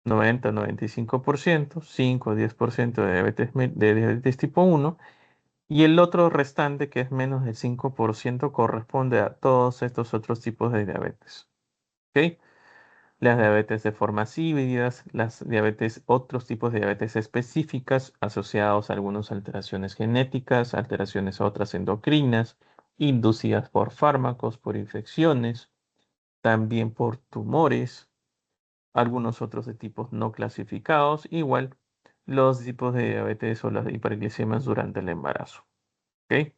Speaker 1: 90-95%, 5-10% de diabetes tipo 1, y el otro restante, que es menos del 5%, corresponde a todos estos otros tipos de diabetes. ¿Ok? Las diabetes de formas híbridas, las diabetes, otros tipos de diabetes específicas asociados a algunas alteraciones genéticas, alteraciones a otras endocrinas, inducidas por fármacos, por infecciones, también por tumores, algunos otros de tipos no clasificados, igual los tipos de diabetes o las hiperglicemias durante el embarazo. ¿Ok?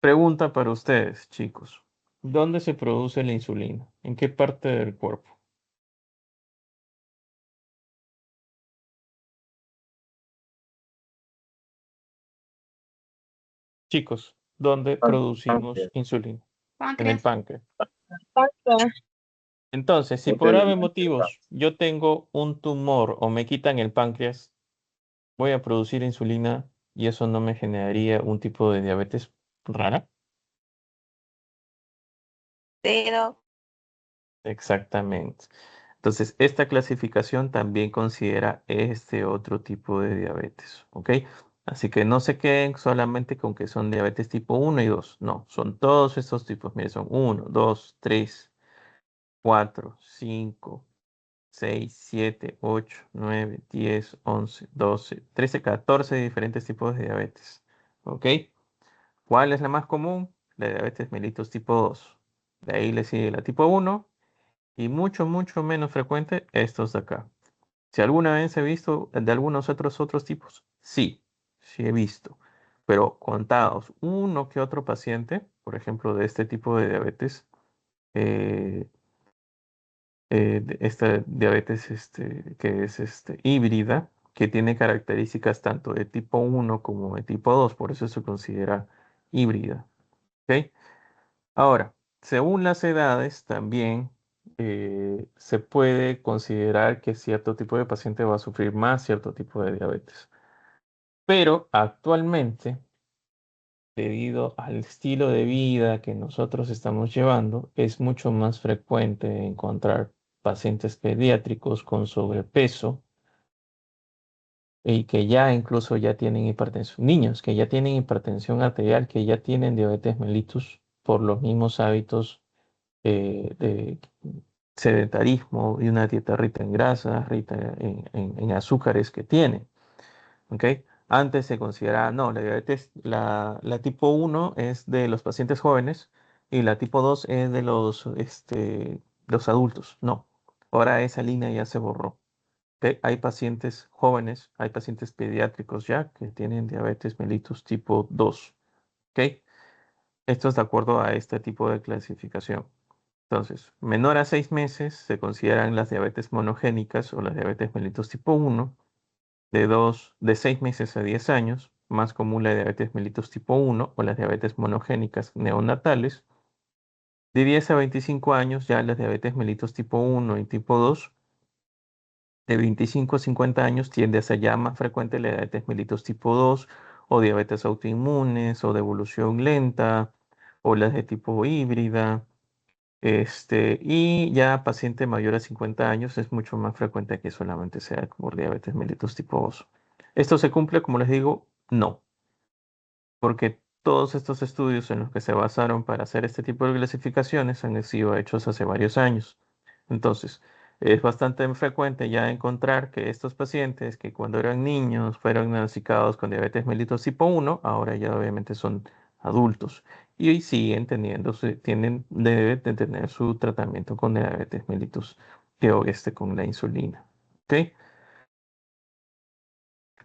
Speaker 1: Pregunta para ustedes, chicos. ¿Dónde se produce la insulina? ¿En qué parte del cuerpo? Chicos, ¿dónde producimos insulina? En el páncreas. Entonces, si por algún motivos yo tengo un tumor o me quitan el páncreas, voy a producir insulina y eso no me generaría un tipo de diabetes rara.
Speaker 4: Pero
Speaker 1: Exactamente. Entonces, esta clasificación también considera este otro tipo de diabetes, ¿ok? Así que no se queden solamente con que son diabetes tipo 1 y 2. No, son todos estos tipos. Miren, son 1, 2, 3, 4, 5, 6, 7, 8, 9, 10, 11, 12, 13, 14 diferentes tipos de diabetes, ¿ok? ¿Cuál es la más común? La diabetes mellitus tipo 2. De ahí le sigue la tipo 1 y mucho, mucho menos frecuente estos de acá. Si alguna vez he visto de algunos otros tipos, sí, sí he visto, pero contados uno que otro paciente, por ejemplo, de este tipo de diabetes, eh, de esta diabetes que es híbrida, que tiene características tanto de tipo 1 como de tipo 2, por eso se considera híbrida. ¿Ok? Ahora, según las edades, también se puede considerar que cierto tipo de paciente va a sufrir más cierto tipo de diabetes. Pero actualmente debido al estilo de vida que nosotros estamos llevando, es mucho más frecuente encontrar pacientes pediátricos con sobrepeso y que ya incluso ya tienen hipertensión, niños que ya tienen hipertensión arterial, que ya tienen diabetes mellitus por los mismos hábitos de sedentarismo y una dieta rica en grasas, rica en azúcares que tienen. ¿Ok? Antes se consideraba, no, la diabetes, la tipo 1 es de los pacientes jóvenes y la tipo 2 es de los adultos. No, ahora esa línea ya se borró. ¿Ok? Hay pacientes jóvenes, hay pacientes pediátricos ya que tienen diabetes mellitus tipo 2. ¿Ok? Esto es de acuerdo a este tipo de clasificación. Entonces, menor a 6 meses se consideran las diabetes monogénicas o las diabetes mellitus tipo 1. De 6 meses a 10 años, más común la diabetes mellitus tipo 1 o las diabetes monogénicas neonatales. De 10 a 25 años ya las diabetes mellitus tipo 1 y tipo 2. De 25 a 50 años tiende a ser ya más frecuente la diabetes mellitus tipo 2 o diabetes autoinmunes o de evolución lenta o las de tipo híbrida. Y ya paciente mayor a 50 años es mucho más frecuente que solamente sea por diabetes mellitus tipo 2. ¿Esto se cumple, como les digo? No, porque todos estos estudios en los que se basaron para hacer este tipo de clasificaciones han sido hechos hace varios años. Entonces, es bastante frecuente ya encontrar que estos pacientes que cuando eran niños fueron diagnosticados con diabetes mellitus tipo 1, ahora ya obviamente son adultos y hoy siguen teniendo, deben de tener su tratamiento con diabetes mellitus con la insulina. ¿Ok?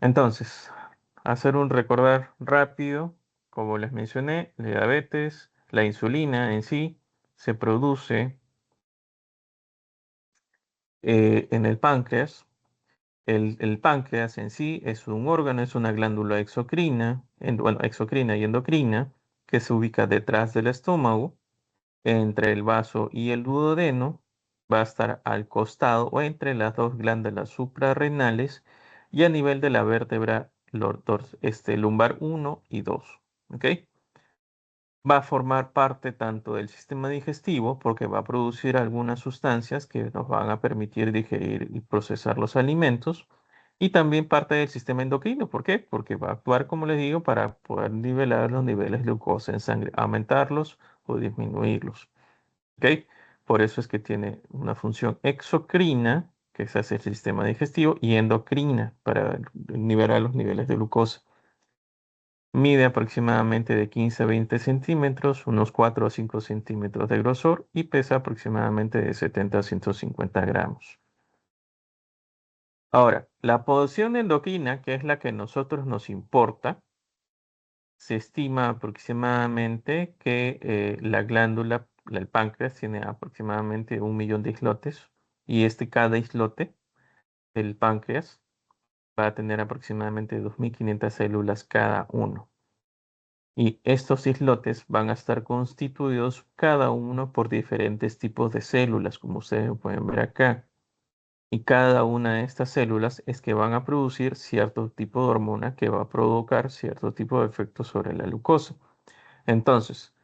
Speaker 1: Entonces, hacer un recordar rápido, como les mencioné, la diabetes, la insulina en sí se produce en el páncreas. El páncreas en sí es un órgano, es una glándula exocrina, bueno, exocrina y endocrina, que se ubica detrás del estómago, entre el vaso y el duodeno, va a estar al costado o entre las dos glándulas suprarrenales y a nivel de la vértebra lumbar 1 y 2. ¿Ok? Va a formar parte tanto del sistema digestivo porque va a producir algunas sustancias que nos van a permitir digerir y procesar los alimentos y también parte del sistema endocrino. ¿Por qué? Porque va a actuar, como les digo, para poder nivelar los niveles de glucosa en sangre, aumentarlos o disminuirlos. ¿Ok? Por eso es que tiene una función exocrina, que es hacia el sistema digestivo, y endocrina para nivelar los niveles de glucosa. Mide aproximadamente de 15 a 20 centímetros, unos 4 a 5 centímetros de grosor y pesa aproximadamente de 70 a 150 gramos. Ahora, la porción endocrina, que es la que a nosotros nos importa, se estima aproximadamente que la glándula, el páncreas, tiene aproximadamente 1 millón de islotes y cada islote del páncreas va a tener aproximadamente 2.500 células cada uno. Y estos islotes van a estar constituidos cada uno por diferentes tipos de células, como ustedes pueden ver acá. Y cada una de estas células es que van a producir cierto tipo de hormona que va a provocar cierto tipo de efecto sobre la glucosa. Entonces,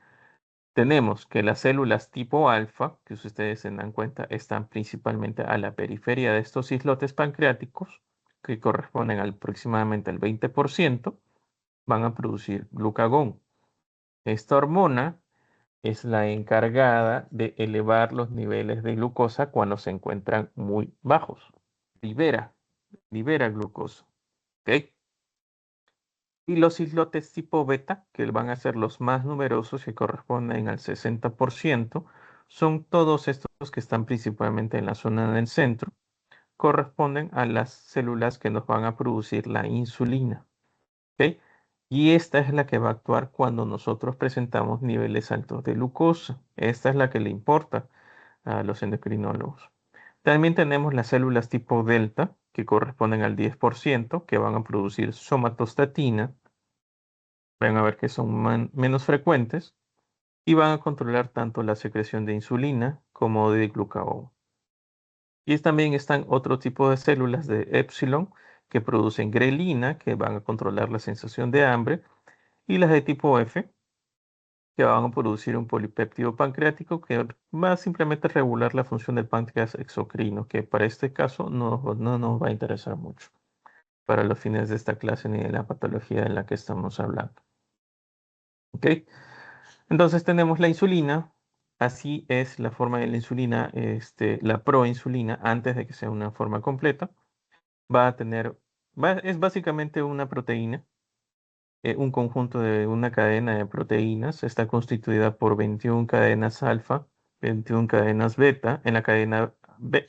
Speaker 1: tenemos que las células tipo alfa, que si ustedes se dan cuenta, están principalmente a la periferia de estos islotes pancreáticos, que corresponden aproximadamente al 20%, van a producir glucagón. Esta hormona es la encargada de elevar los niveles de glucosa cuando se encuentran muy bajos. Libera glucosa. ¿Ok? Y los islotes tipo beta, que van a ser los más numerosos, que corresponden al 60%, son todos estos que están principalmente en la zona del centro, corresponden a las células que nos van a producir la insulina. ¿Ok? Y esta es la que va a actuar cuando nosotros presentamos niveles altos de glucosa. Esta es la que le importa a los endocrinólogos. También tenemos las células tipo delta, que corresponden al 10%, que van a producir somatostatina. Van a ver que son menos frecuentes y van a controlar tanto la secreción de insulina como de glucagón. Y también están otro tipo de células de epsilon que producen grelina, que van a controlar la sensación de hambre, y las de tipo F, que van a producir un polipéptido pancreático que va a simplemente regular la función del páncreas exocrino, que para este caso no nos va a interesar mucho para los fines de esta clase ni de la patología de la que estamos hablando. ¿Ok? Entonces tenemos la insulina. Así es la forma de la insulina, la proinsulina, antes de que sea una forma completa. Va a tener, es básicamente una proteína, un conjunto de una cadena de proteínas. Está constituida por 21 cadenas alfa, 21 cadenas beta. En la cadena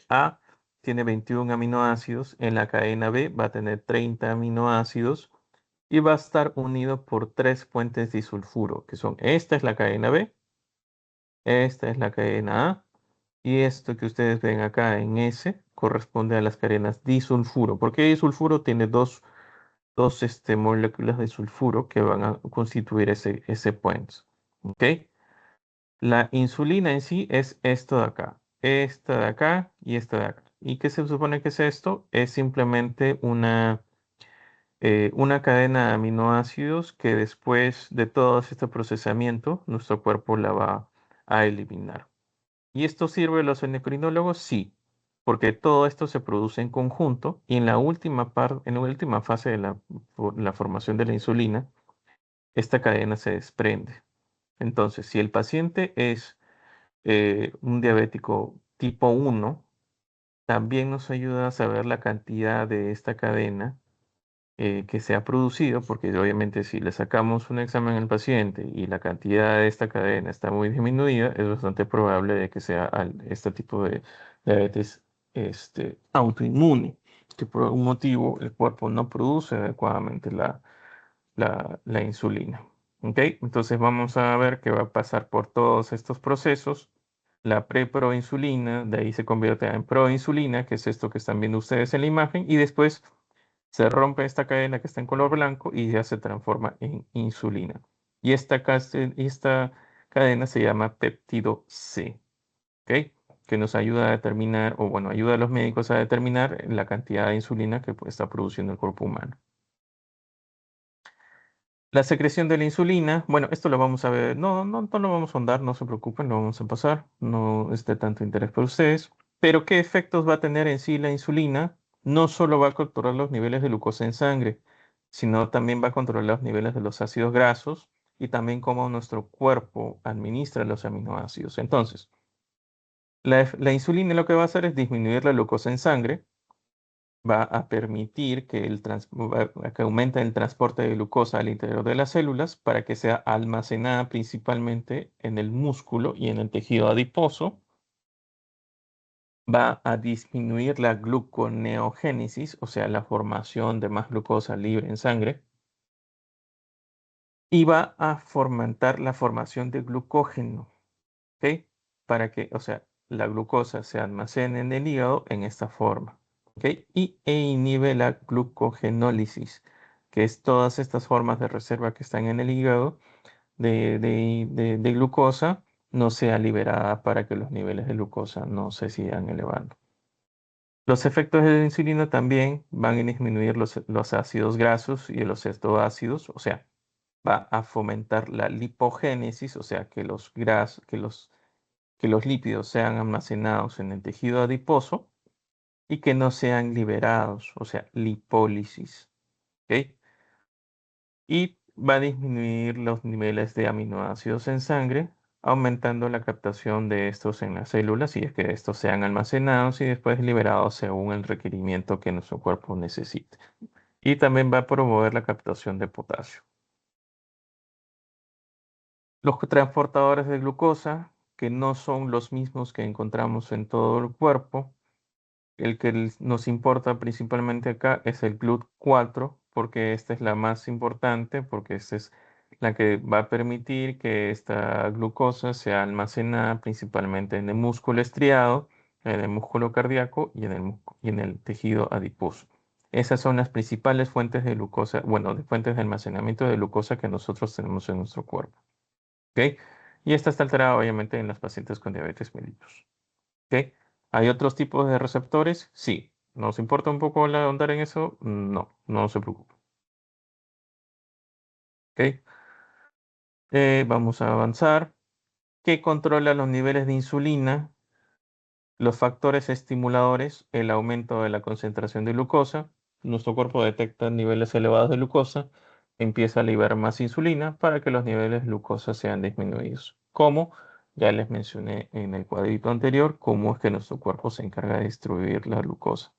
Speaker 1: A tiene 21 aminoácidos. En la cadena B va a tener 30 aminoácidos y va a estar unido por 3 puentes disulfuro, que son, esta es la cadena B, esta es la cadena A, y esto que ustedes ven acá en S corresponde a las cadenas disulfuro, porque disulfuro tiene dos moléculas de sulfuro que van a constituir ese puente. ¿Ok? La insulina en sí es esto de acá, esta de acá y esta de acá. ¿Y qué se supone que es esto? Es simplemente una cadena de aminoácidos que después de todo este procesamiento, nuestro cuerpo la va a eliminar. ¿Y esto sirve a los endocrinólogos? Sí, porque todo esto se produce en conjunto y en la última fase de la formación de la insulina, esta cadena se desprende. Entonces, si el paciente es un diabético tipo 1, también nos ayuda a saber la cantidad de esta cadena que se ha producido, porque obviamente si le sacamos un examen al paciente y la cantidad de esta cadena está muy disminuida, es bastante probable de que sea este tipo de diabetes autoinmune, que por algún motivo el cuerpo no produce adecuadamente la insulina. ¿Ok? Entonces vamos a ver que va a pasar por todos estos procesos. La preproinsulina, de ahí se convierte en proinsulina, que es esto que están viendo ustedes en la imagen, y después se rompe esta cadena que está en color blanco y ya se transforma en insulina. Y esta cadena se llama péptido C, ¿ok? Que nos ayuda a determinar, o bueno, ayuda a los médicos a determinar la cantidad de insulina que está produciendo el cuerpo humano. La secreción de la insulina, bueno, esto lo vamos a ver, no lo vamos a ahondar, no se preocupen, lo vamos a pasar, no es de tanto interés para ustedes. Pero ¿qué efectos va a tener en sí la insulina? No solo va a controlar los niveles de glucosa en sangre, sino también va a controlar los niveles de los ácidos grasos y también cómo nuestro cuerpo administra los aminoácidos. Entonces, la insulina lo que va a hacer es disminuir la glucosa en sangre, va a permitir que aumente el transporte de glucosa al interior de las células para que sea almacenada principalmente en el músculo y en el tejido adiposo. Va a disminuir la gluconeogénesis, o sea, la formación de más glucosa libre en sangre. Y va a fomentar la formación de glucógeno, ¿ok? Para que, o sea, la glucosa se almacene en el hígado en esta forma. ¿Ok? E inhibe la glucogenólisis, que es todas estas formas de reserva que están en el hígado de glucosa no sea liberada para que los niveles de glucosa no se sigan elevando. Los efectos de la insulina también van a disminuir los ácidos grasos y los cetoácidos, o sea, va a fomentar la lipogénesis, o sea, que los lípidos sean almacenados en el tejido adiposo y que no sean liberados, o sea, lipólisis. ¿Ok? Y va a disminuir los niveles de aminoácidos en sangre, aumentando la captación de estos en las células y es que estos sean almacenados y después liberados según el requerimiento que nuestro cuerpo necesite. Y también va a promover la captación de potasio. Los transportadores de glucosa, que no son los mismos que encontramos en todo el cuerpo, el que nos importa principalmente acá es el GLUT4, porque esta es la más importante, porque esta es la que va a permitir que esta glucosa sea almacenada principalmente en el músculo estriado, en el músculo cardíaco y en el tejido adiposo. Esas son las principales fuentes de glucosa, bueno, de fuentes de almacenamiento de glucosa que nosotros tenemos en nuestro cuerpo. ¿Ok? Y esta está alterada obviamente en los pacientes con diabetes mellitus. ¿Ok? ¿Hay otros tipos de receptores? Sí. ¿Nos importa un poco ahondar en eso? No se preocupe. ¿Ok? Vamos a avanzar. ¿Qué controla los niveles de insulina? Los factores estimuladores, el aumento de la concentración de glucosa. Nuestro cuerpo detecta niveles elevados de glucosa, empieza a liberar más insulina para que los niveles de glucosa sean disminuidos. ¿Cómo? Ya les mencioné en el cuadrito anterior cómo es que nuestro cuerpo se encarga de distribuir la glucosa.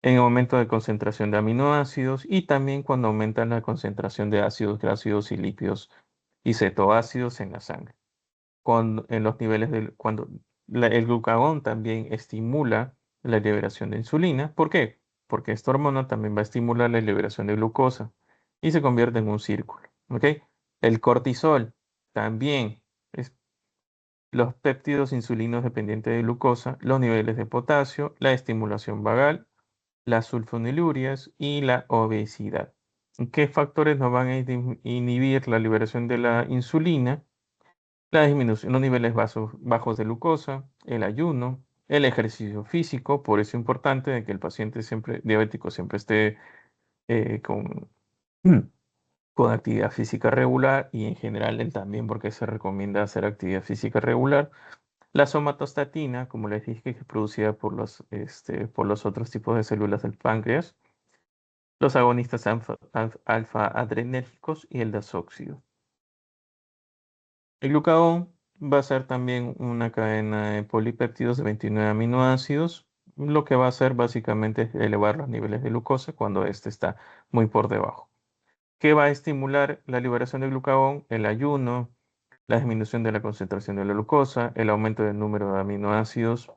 Speaker 1: En el aumento de concentración de aminoácidos y también cuando aumenta la concentración de ácidos grasos y lípidos y cetoácidos en la sangre. En los niveles cuando el glucagón también estimula la liberación de insulina. ¿Por qué? Porque esta hormona también va a estimular la liberación de glucosa y se convierte en un círculo. ¿Ok? El cortisol también es los péptidos insulinos dependientes de glucosa, los niveles de potasio, la estimulación vagal, las sulfonilurias y la obesidad. ¿Qué factores nos van a inhibir la liberación de la insulina? La disminución, los niveles bajos de glucosa, el ayuno, el ejercicio físico, por eso es importante de que el paciente siempre diabético siempre esté con, con actividad física regular y en general él también porque se recomienda hacer actividad física regular. La somatostatina, como les dije, que es producida por los otros tipos de células del páncreas, los agonistas alfa-adrenérgicos y el dasóxido. El glucagón va a ser también una cadena de polipéptidos de 29 aminoácidos. Lo que va a hacer básicamente es elevar los niveles de glucosa cuando este está muy por debajo. ¿Qué va a estimular la liberación de glucagón? El ayuno, la disminución de la concentración de la glucosa, el aumento del número de aminoácidos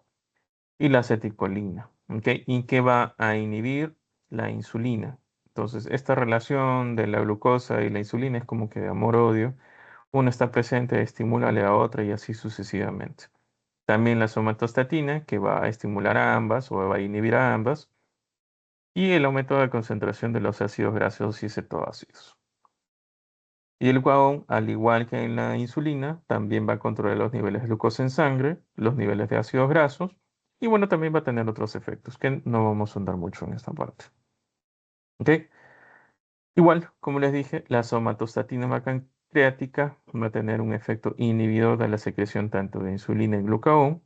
Speaker 1: y la acetilcolina. ¿Ok? ¿Y qué va a inhibir? La insulina. Entonces, esta relación de la glucosa y la insulina es como que de amor-odio. Una está presente, estimula a la otra y así sucesivamente. También la somatostatina, que va a estimular a ambas o va a inhibir a ambas. Y el aumento de concentración de los ácidos grasos y cetoácidos. Y el glucagón, al igual que en la insulina, también va a controlar los niveles de glucosa en sangre, los niveles de ácidos grasos, y bueno, también va a tener otros efectos que no vamos a andar mucho en esta parte. ¿Ok? Igual, como les dije, la somatostatina pancreática va a tener un efecto inhibidor de la secreción tanto de insulina y glucagón.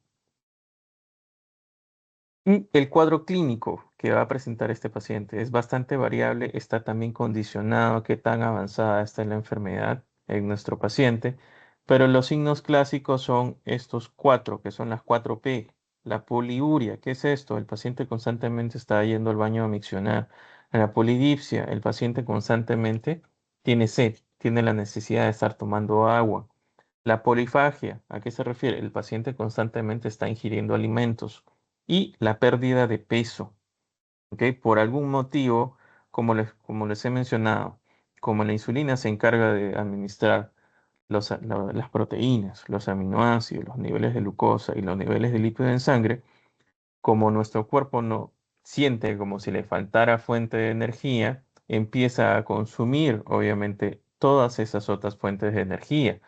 Speaker 1: Y el cuadro clínico que va a presentar este paciente es bastante variable, está también condicionado a qué tan avanzada está la enfermedad en nuestro paciente, pero los signos clásicos son estos cuatro, que son las 4P. La poliuria, ¿qué es esto? El paciente constantemente está yendo al baño a miccionar. La polidipsia, el paciente constantemente tiene sed, tiene la necesidad de estar tomando agua. La polifagia, ¿a qué se refiere? El paciente constantemente está ingiriendo alimentos. Y la pérdida de peso, ¿ok? Por algún motivo, como les he mencionado, como la insulina se encarga de administrar las proteínas, los aminoácidos, los niveles de glucosa y los niveles de lípido en sangre, como nuestro cuerpo no siente como si le faltara fuente de energía, empieza a consumir, obviamente, todas esas otras fuentes de energía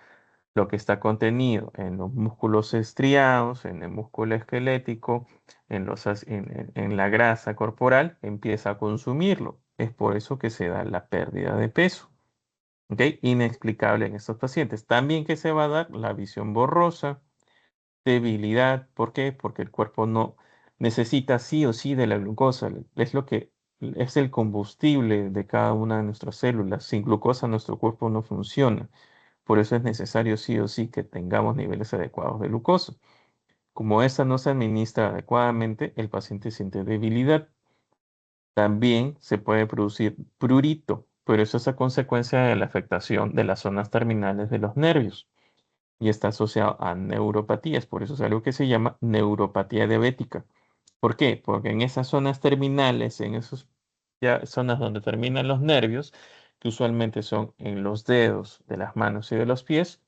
Speaker 1: lo que está contenido en los músculos estriados, en el músculo esquelético, en la grasa corporal, empieza a consumirlo. Es por eso que se da la pérdida de peso. ¿Ok? Inexplicable en estos pacientes. También que se va a dar la visión borrosa, debilidad. ¿Por qué? Porque el cuerpo no necesita sí o sí de la glucosa. Es lo que es el combustible de cada una de nuestras células. Sin glucosa nuestro cuerpo no funciona. Por eso es necesario sí o sí que tengamos niveles adecuados de glucosa. Como esta no se administra adecuadamente, el paciente siente debilidad. También se puede producir prurito, pero eso es a consecuencia de la afectación de las zonas terminales de los nervios y está asociado a neuropatías. Por eso es algo que se llama neuropatía diabética. ¿Por qué? Porque en esas zonas terminales, en esas zonas donde terminan los nervios, que usualmente son en los dedos de las manos y de los pies,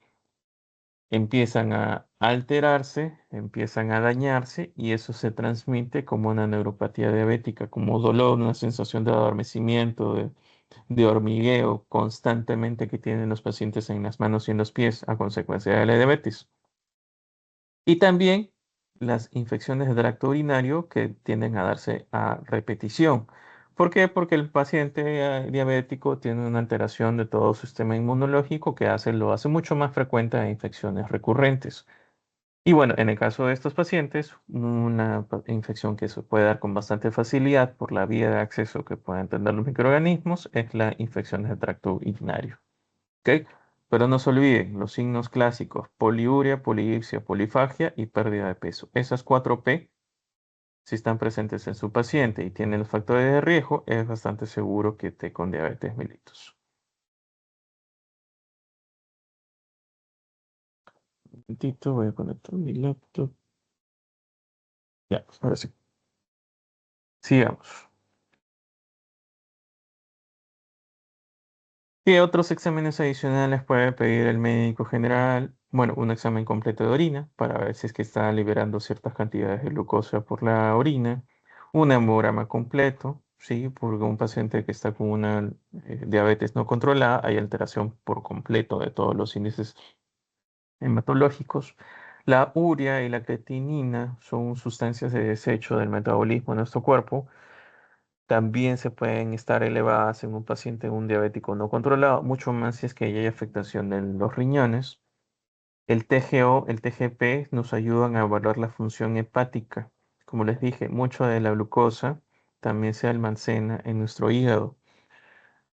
Speaker 1: empiezan a alterarse, empiezan a dañarse y eso se transmite como una neuropatía diabética, como dolor, una sensación de adormecimiento, de hormigueo constantemente que tienen los pacientes en las manos y en los pies a consecuencia de la diabetes. Y también las infecciones de tracto urinario que tienden a darse a repetición. ¿Por qué? Porque el paciente diabético tiene una alteración de todo su sistema inmunológico que lo hace mucho más frecuente a infecciones recurrentes. Y bueno, en el caso de estos pacientes, una infección que se puede dar con bastante facilidad por la vía de acceso que pueden tener los microorganismos es la infección del tracto urinario. ¿Ok? Pero no se olviden los signos clásicos: poliuria, polidipsia, polifagia y pérdida de peso. Esas 4 P, si están presentes en su paciente y tienen los factores de riesgo, es bastante seguro que esté con diabetes mellitus. Un momentito, voy a conectar mi laptop. Ya, ahora sí. Sigamos. ¿Qué otros exámenes adicionales puede pedir el médico general? Bueno, un examen completo de orina para ver si es que está liberando ciertas cantidades de glucosa por la orina. Un hemograma completo, ¿sí? Porque un paciente que está con una diabetes no controlada, hay alteración por completo de todos los índices hematológicos. La urea y la creatinina son sustancias de desecho del metabolismo en nuestro cuerpo. También se pueden estar elevadas en un paciente, un diabético no controlado, mucho más si es que hay afectación de los riñones. El TGO, el TGP nos ayudan a evaluar la función hepática. Como les dije, mucho de la glucosa también se almacena en nuestro hígado.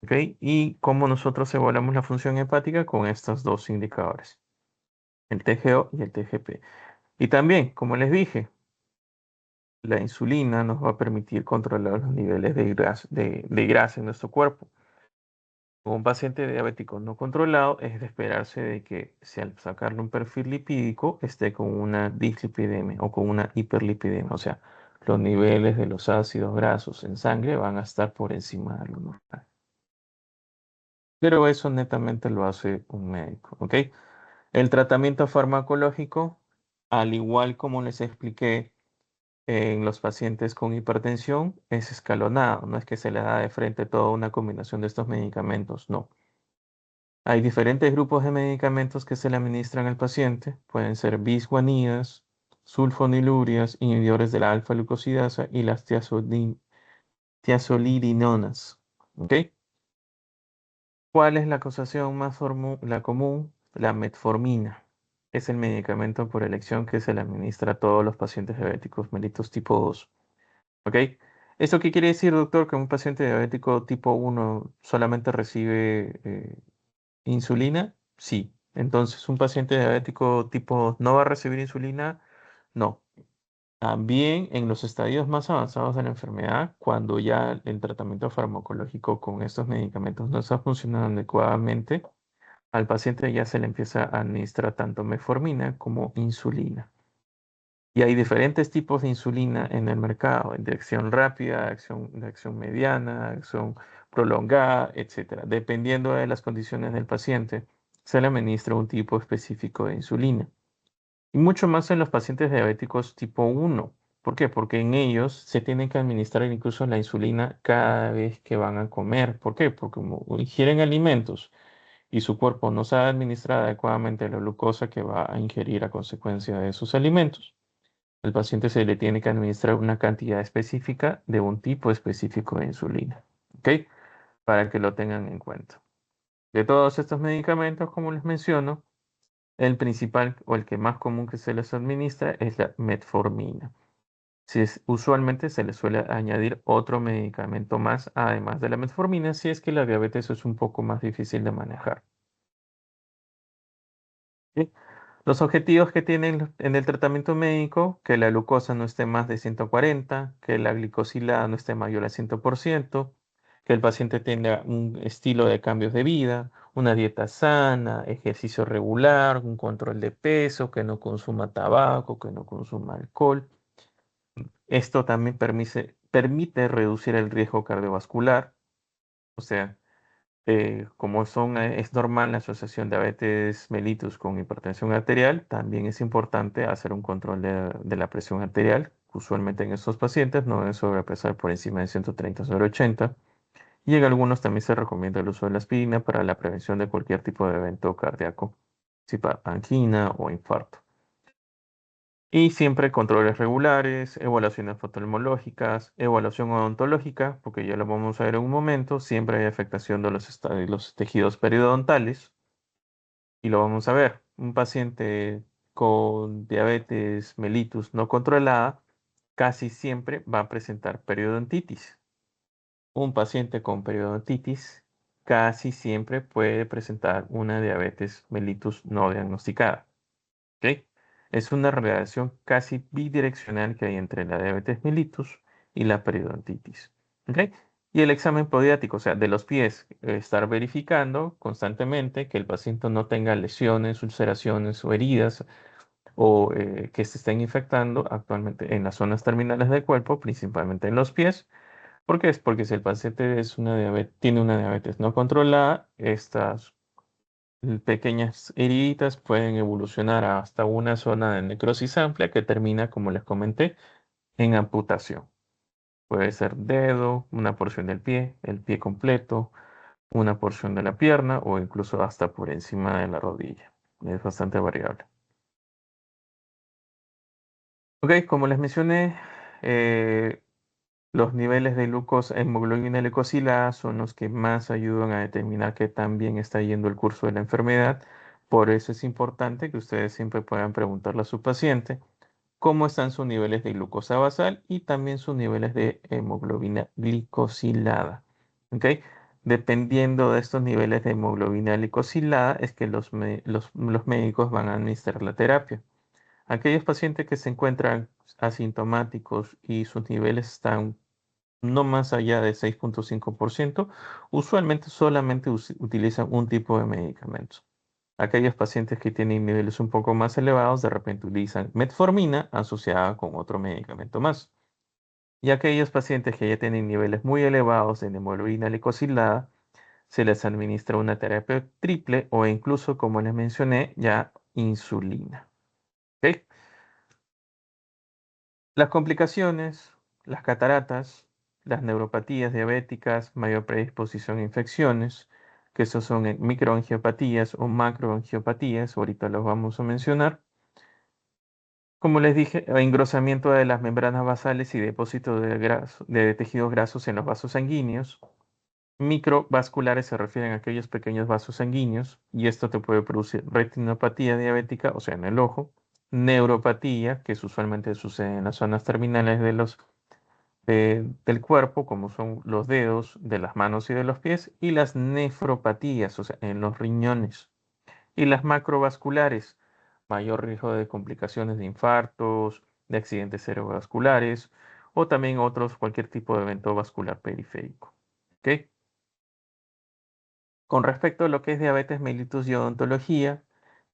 Speaker 1: ¿Ok? Y cómo nosotros evaluamos la función hepática con estos dos indicadores, el TGO y el TGP. Y también, como les dije, la insulina nos va a permitir controlar los niveles de grasa en nuestro cuerpo. Un paciente diabético no controlado es de esperarse de que si al sacarle un perfil lipídico esté con una dislipidemia o con una hiperlipidemia. O sea, los niveles de los ácidos grasos en sangre van a estar por encima de lo normal. Pero eso netamente lo hace un médico, ¿ok? El tratamiento farmacológico, al igual como les expliqué en los pacientes con hipertensión, es escalonado. No es que se le da de frente toda una combinación de estos medicamentos, no. Hay diferentes grupos de medicamentos que se le administran al paciente. Pueden ser bisguanidas, sulfonilurias, inhibidores de la alfa-glucosidasa y las tiazolidinonas. ¿Ok? ¿Cuál es la asociación más la común? La metformina. Es el medicamento por elección que se le administra a todos los pacientes diabéticos mellitus tipo 2. ¿Ok? ¿Esto qué quiere decir, doctor? Que un paciente diabético tipo 1 solamente recibe insulina, sí. Entonces, ¿un paciente diabético tipo no va a recibir insulina? No. También en los estadios más avanzados de la enfermedad, cuando ya el tratamiento farmacológico con estos medicamentos no está funcionando adecuadamente, al paciente ya se le empieza a administrar tanto metformina como insulina. Y hay diferentes tipos de insulina en el mercado, de acción rápida, de acción mediana, acción prolongada, etcétera. Dependiendo de las condiciones del paciente, se le administra un tipo específico de insulina. Y mucho más en los pacientes diabéticos tipo 1. ¿Por qué? Porque en ellos se tiene que administrar incluso la insulina cada vez que van a comer. ¿Por qué? Porque como ingieren alimentos y su cuerpo no sabe administrar adecuadamente la glucosa que va a ingerir a consecuencia de esos alimentos, al paciente se le tiene que administrar una cantidad específica de un tipo específico de insulina, ¿ok? Para que lo tengan en cuenta. De todos estos medicamentos, como les menciono, el principal o el que más común que se les administra es la metformina. Usualmente se le suele añadir otro medicamento más, además de la metformina, si es que la diabetes es un poco más difícil de manejar. ¿Sí? Los objetivos que tienen en el tratamiento médico: que la glucosa no esté más de 140, que la glicosilada no esté mayor al 100%, que el paciente tenga un estilo de cambios de vida, una dieta sana, ejercicio regular, un control de peso, que no consuma tabaco, que no consuma alcohol. Esto también permite reducir el riesgo cardiovascular, o sea, como es normal la asociación de diabetes mellitus con hipertensión arterial, también es importante hacer un control de la presión arterial. Usualmente en estos pacientes no deben sobrepasar por encima de 130 sobre 80. Y en algunos también se recomienda el uso de la aspirina para la prevención de cualquier tipo de evento cardíaco, tipo angina o infarto. Y siempre controles regulares, evaluaciones oftalmológicas, evaluación odontológica, porque ya lo vamos a ver en un momento. Siempre hay afectación de los tejidos periodontales. Y lo vamos a ver. Un paciente con diabetes mellitus no controlada casi siempre va a presentar periodontitis. Un paciente con periodontitis casi siempre puede presentar una diabetes mellitus no diagnosticada. ¿Ok? Es una relación casi bidireccional que hay entre la diabetes mellitus y la periodontitis. ¿Ok? Y el examen podiátrico, o sea, de los pies, estar verificando constantemente que el paciente no tenga lesiones, ulceraciones o heridas o que se estén infectando actualmente en las zonas terminales del cuerpo, principalmente en los pies. ¿Por qué? Es porque si el paciente tiene una diabetes no controlada, estas pequeñas heridas pueden evolucionar hasta una zona de necrosis amplia que termina, como les comenté, en amputación. Puede ser dedo, una porción del pie, el pie completo, una porción de la pierna o incluso hasta por encima de la rodilla. Es bastante variable. Ok, como les mencioné, eh, los niveles de glucosa, hemoglobina glucosilada son los que más ayudan a determinar qué tan bien está yendo el curso de la enfermedad. Por eso es importante que ustedes siempre puedan preguntarle a su paciente cómo están sus niveles de glucosa basal y también sus niveles de hemoglobina glicosilada. ¿Ok? Dependiendo de estos niveles de hemoglobina glicosilada es que los médicos van a administrar la terapia. Aquellos pacientes que se encuentran asintomáticos y sus niveles están no más allá de 6,5%, usualmente solamente utilizan un tipo de medicamentos. Aquellos pacientes que tienen niveles un poco más elevados, de repente utilizan metformina asociada con otro medicamento más. Y aquellos pacientes que ya tienen niveles muy elevados de hemoglobina glicosilada, se les administra una terapia triple o incluso, como les mencioné, ya insulina. ¿Ok? Las complicaciones, las cataratas, las neuropatías diabéticas, mayor predisposición a infecciones, que esos son microangiopatías o macroangiopatías, ahorita los vamos a mencionar. Como les dije, engrosamiento de las membranas basales y depósito de tejidos grasos en los vasos sanguíneos. Microvasculares se refieren a aquellos pequeños vasos sanguíneos y esto te puede producir retinopatía diabética, o sea, en el ojo, neuropatía, que usualmente sucede en las zonas terminales del cuerpo, como son los dedos, de las manos y de los pies, y las nefropatías, o sea, en los riñones. Y las macrovasculares, mayor riesgo de complicaciones de infartos, de accidentes cerebrovasculares, o también cualquier tipo de evento vascular periférico. ¿Ok? Con respecto a lo que es diabetes mellitus y odontología,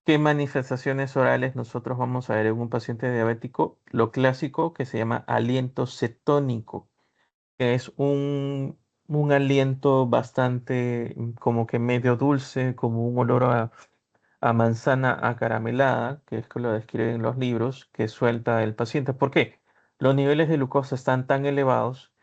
Speaker 1: ¿qué manifestaciones orales nosotros vamos a ver en un paciente diabético? Lo clásico que se llama aliento cetónico, que es un aliento bastante como que medio dulce, como un olor a manzana acaramelada, que es que lo describen en los libros, que suelta el paciente. ¿Por qué? Los niveles de glucosa están tan elevados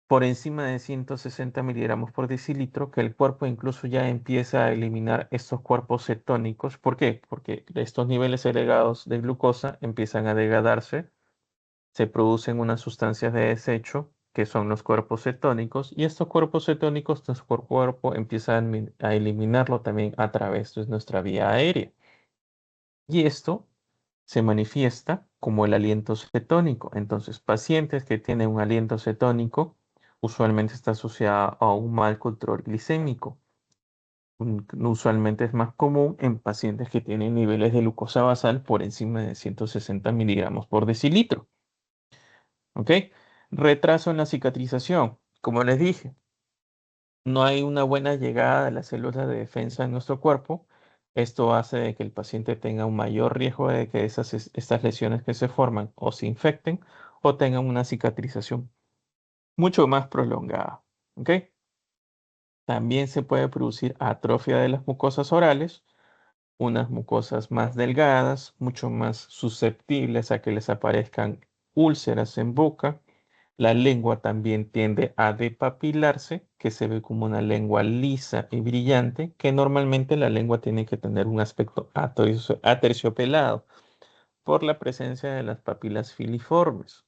Speaker 1: por encima de 160 miligramos por decilitro, que el cuerpo incluso ya empieza a eliminar estos cuerpos cetónicos. ¿Por qué? Porque estos niveles elevados de glucosa empiezan a degradarse, se producen unas sustancias de desecho, que son los cuerpos cetónicos, y estos cuerpos cetónicos, nuestro cuerpo empieza a eliminarlo también a través de nuestra vía aérea. Y esto se manifiesta como el aliento cetónico. Entonces, pacientes que tienen un aliento cetónico usualmente está asociado a un mal control glicémico. Usualmente es más común en pacientes que tienen niveles de glucosa basal por encima de 160 miligramos por decilitro. ¿Ok? Retraso en la cicatrización. Como les dije, no hay una buena llegada de las células de defensa en nuestro cuerpo. Esto hace de que el paciente tenga un mayor riesgo de que estas lesiones que se forman o se infecten o tengan una cicatrización mucho más prolongada. ¿Ok? También se puede producir atrofia de las mucosas orales, unas mucosas más delgadas, mucho más susceptibles a que les aparezcan úlceras en boca. La lengua también tiende a depapilarse, que se ve como una lengua lisa y brillante, que normalmente la lengua tiene que tener un aspecto aterciopelado. por la presencia de las papilas filiformes.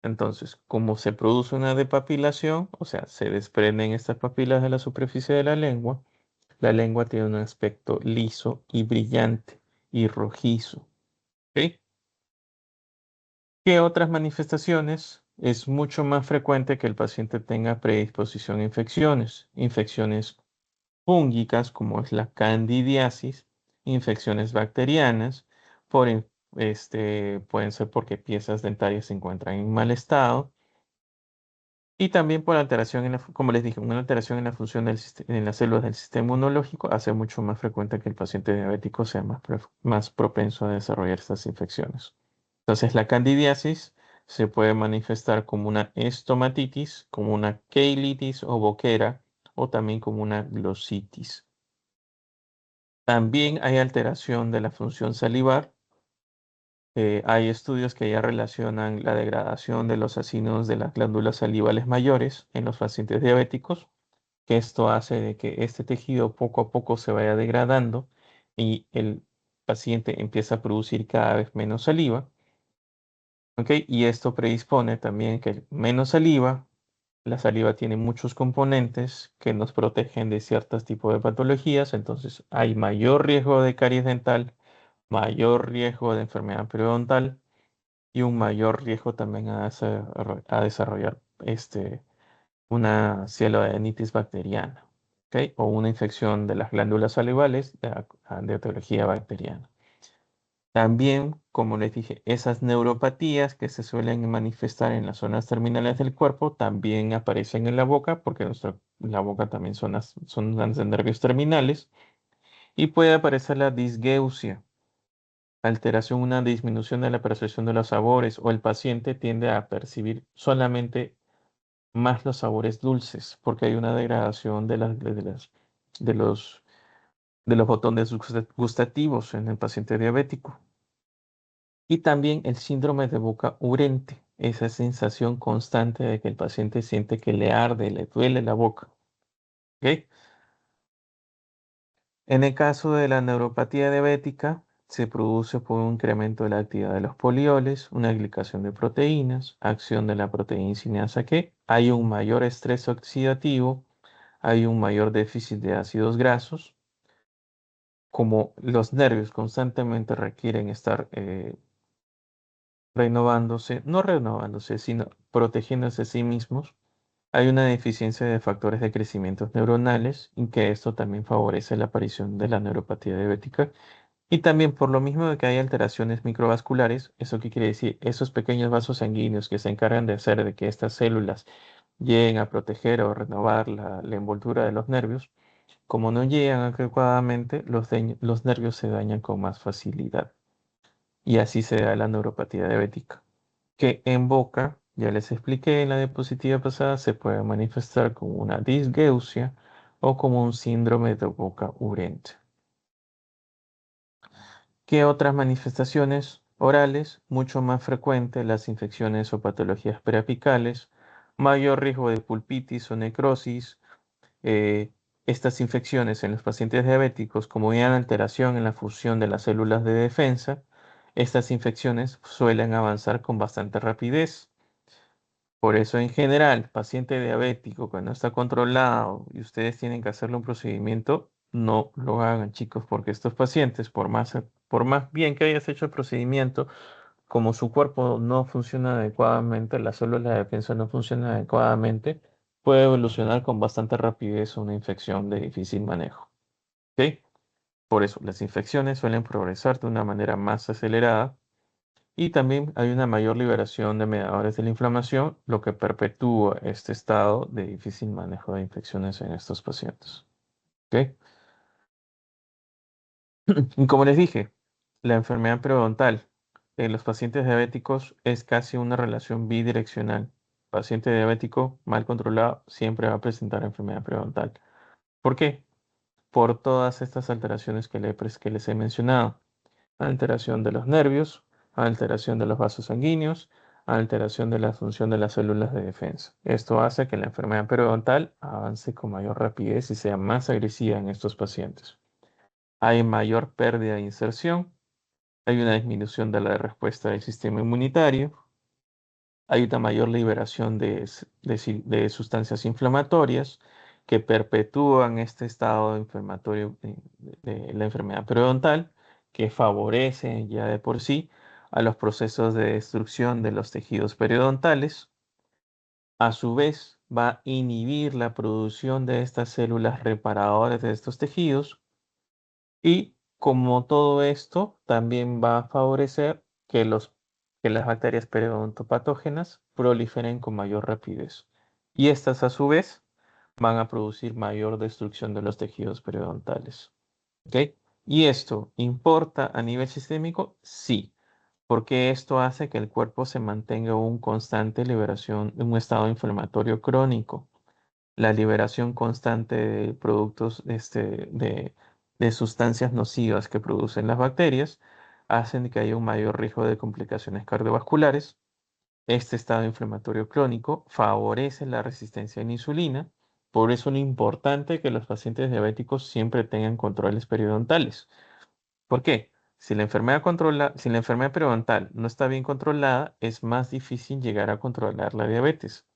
Speaker 1: Entonces, como se produce una depapilación, o sea, se desprenden estas papilas de la superficie de la lengua tiene un aspecto liso y brillante y rojizo. ¿Ok? ¿Qué otras manifestaciones? Es mucho más frecuente que el paciente tenga predisposición a infecciones, infecciones fúngicas como es la candidiasis, infecciones bacterianas, pueden ser porque piezas dentarias se encuentran en mal estado y también por alteración como les dije, una alteración en la función en las células del sistema inmunológico hace mucho más frecuente que el paciente diabético sea más propenso a desarrollar estas infecciones. Entonces, la candidiasis se puede manifestar como una estomatitis, como una cheilitis o boquera, o también como una glositis. También hay alteración de la función salivar. Hay estudios que ya relacionan la degradación de los ácidos de las glándulas salivales mayores en los pacientes diabéticos, que esto hace de que este tejido poco a poco se vaya degradando y el paciente empieza a producir cada vez menos saliva. ¿Ok? Y esto predispone también que menos saliva, la saliva tiene muchos componentes que nos protegen de ciertos tipos de patologías, entonces hay mayor riesgo de caries dental, mayor riesgo de enfermedad periodontal y un mayor riesgo también a desarrollar una cielodenitis bacteriana, ¿ok? O una infección de las glándulas salivales de etiología bacteriana. También, como les dije, esas neuropatías que se suelen manifestar en las zonas terminales del cuerpo también aparecen en la boca, porque la boca también son zonas de nervios terminales, y puede aparecer la disgeusia, alteración, una disminución de la percepción de los sabores, o el paciente tiende a percibir solamente más los sabores dulces, porque hay una degradación de los botones gustativos en el paciente diabético. Y también el síndrome de boca urente, esa sensación constante de que el paciente siente que le arde, le duele la boca. ¿Ok? En el caso de la neuropatía diabética, se produce por un incremento de la actividad de los polioles, una glicación de proteínas, acción de la proteína cinasa que hay un mayor estrés oxidativo, hay un mayor déficit de ácidos grasos, como los nervios constantemente requieren estar no renovándose, sino protegiéndose a sí mismos. Hay una deficiencia de factores de crecimiento neuronales y que esto también favorece la aparición de la neuropatía diabética. Y también por lo mismo de que hay alteraciones microvasculares, ¿eso qué quiere decir? Esos pequeños vasos sanguíneos que se encargan de hacer de que estas células lleguen a proteger o renovar la envoltura de los nervios, como no llegan adecuadamente, los nervios se dañan con más facilidad. Y así se da la neuropatía diabética, que en boca, ya les expliqué en la diapositiva pasada, se puede manifestar como una disgeusia o como un síndrome de boca urente. ¿Qué otras manifestaciones orales? Mucho más frecuente las infecciones o patologías periapicales, mayor riesgo de pulpitis o necrosis. Estas infecciones en los pacientes diabéticos, como hay alteración en la función de las células de defensa, estas infecciones suelen avanzar con bastante rapidez. Por eso, en general, paciente diabético que no está controlado y ustedes tienen que hacerle un procedimiento, no lo hagan, chicos, porque estos pacientes, por más bien que hayas hecho el procedimiento, como su cuerpo no funciona adecuadamente, las células de defensa no funcionan adecuadamente, puede evolucionar con bastante rapidez a una infección de difícil manejo. ¿Ok? Por eso, las infecciones suelen progresar de una manera más acelerada y también hay una mayor liberación de mediadores de la inflamación, lo que perpetúa este estado de difícil manejo de infecciones en estos pacientes. ¿Ok? Y como les dije, la enfermedad periodontal en los pacientes diabéticos es casi una relación bidireccional. Paciente diabético mal controlado siempre va a presentar enfermedad periodontal. ¿Por qué? Por todas estas alteraciones que les he mencionado. Alteración de los nervios, alteración de los vasos sanguíneos, alteración de la función de las células de defensa. Esto hace que la enfermedad periodontal avance con mayor rapidez y sea más agresiva en estos pacientes. Hay mayor pérdida de inserción, hay una disminución de la respuesta del sistema inmunitario, hay una mayor liberación de sustancias inflamatorias que perpetúan este estado inflamatorio de la enfermedad periodontal, que favorece ya de por sí a los procesos de destrucción de los tejidos periodontales. A su vez, va a inhibir la producción de estas células reparadoras de estos tejidos y como todo esto también va a favorecer que las bacterias periodontopatógenas proliferen con mayor rapidez. Y estas a su vez van a producir mayor destrucción de los tejidos periodontales. ¿Ok? ¿Y esto importa a nivel sistémico? Sí, porque esto hace que el cuerpo se mantenga en constante liberación de un estado inflamatorio crónico. La liberación constante de productos de sustancias nocivas que producen las bacterias hacen que haya un mayor riesgo de complicaciones cardiovasculares. Este estado inflamatorio crónico favorece la resistencia a la insulina, por eso es importante que los pacientes diabéticos siempre tengan controles periodontales. ¿Por qué? Si la enfermedad periodontal no está bien controlada, es más difícil llegar a controlar la diabetes.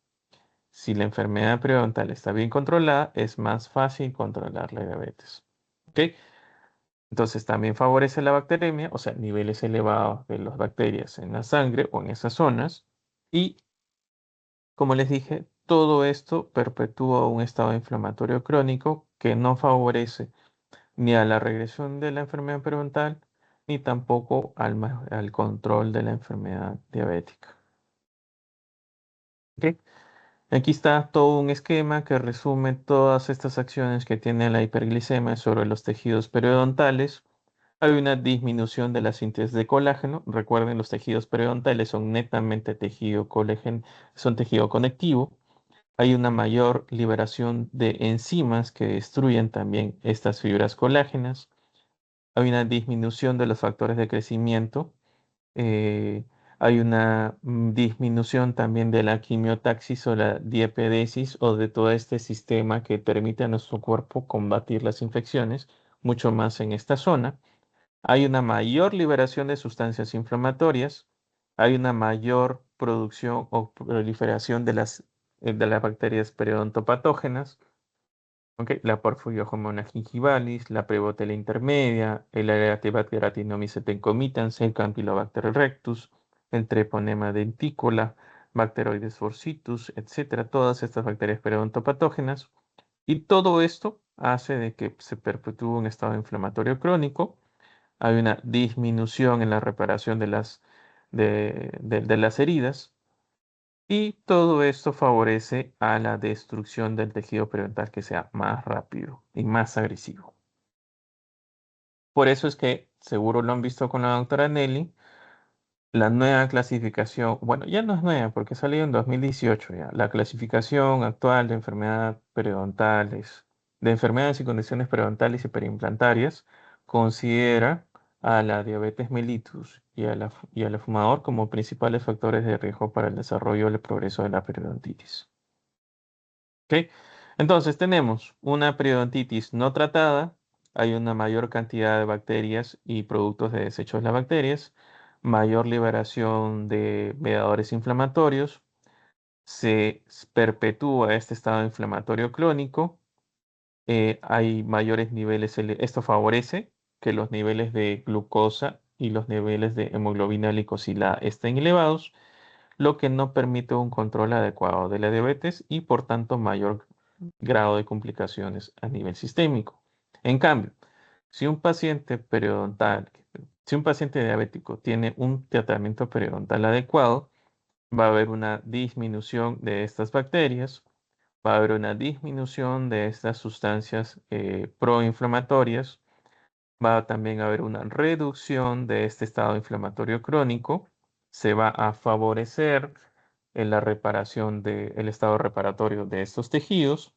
Speaker 1: Si la enfermedad periodontal está bien controlada, es más fácil controlar la diabetes. ¿Ok? Entonces también favorece la bacteremia, o sea, niveles elevados de las bacterias en la sangre o en esas zonas. Y como les dije, todo esto perpetúa un estado inflamatorio crónico que no favorece ni a la regresión de la enfermedad periodontal, ni tampoco al control de la enfermedad diabética. ¿Ok? Aquí está todo un esquema que resume todas estas acciones que tiene la hiperglicemia sobre los tejidos periodontales. Hay una disminución de la síntesis de colágeno. Recuerden, los tejidos periodontales son netamente tejido colágeno, son tejido conectivo. Hay una mayor liberación de enzimas que destruyen también estas fibras colágenas. Hay una disminución de los factores de crecimiento. eh, Hay una disminución también de la quimiotaxis o la diepedesis o de todo este sistema que permite a nuestro cuerpo combatir las infecciones, mucho más en esta zona. Hay una mayor liberación de sustancias inflamatorias. Hay una mayor producción o proliferación de las bacterias periodontopatógenas. Ok, la Porphyromonas gingivalis, la Prevotella intermedia, el Aeratiobacteratinomyces concomitans, el Campylobacter rectus, el Treponema denticola, Bacteroides bursitus, etcétera, todas estas bacterias periodontopatógenas. Y todo esto hace de que se perpetúe un estado inflamatorio crónico. Hay una disminución en la reparación de las heridas. Y todo esto favorece a la destrucción del tejido periodontal que sea más rápido y más agresivo. Por eso es que, seguro lo han visto con la doctora Nelly, la nueva clasificación, bueno, ya no es nueva porque salió en 2018 ya, la clasificación actual de enfermedades y condiciones periodontales y periimplantarias, considera a la diabetes mellitus y al fumador como principales factores de riesgo para el desarrollo y el progreso de la periodontitis. ¿Ok? Entonces tenemos una periodontitis no tratada, hay una mayor cantidad de bacterias y productos de desechos de las bacterias, mayor liberación de mediadores inflamatorios, se perpetúa este estado inflamatorio crónico, hay mayores niveles, esto favorece que los niveles de glucosa y los niveles de hemoglobina glicosilada estén elevados, lo que no permite un control adecuado de la diabetes y por tanto mayor grado de complicaciones a nivel sistémico. En cambio, si un paciente periodontal, si un paciente diabético tiene un tratamiento periodontal adecuado, va a haber una disminución de estas bacterias, va a haber una disminución de estas sustancias proinflamatorias, va a también haber una reducción de este estado inflamatorio crónico, se va a favorecer en la reparación del estado reparatorio de estos tejidos.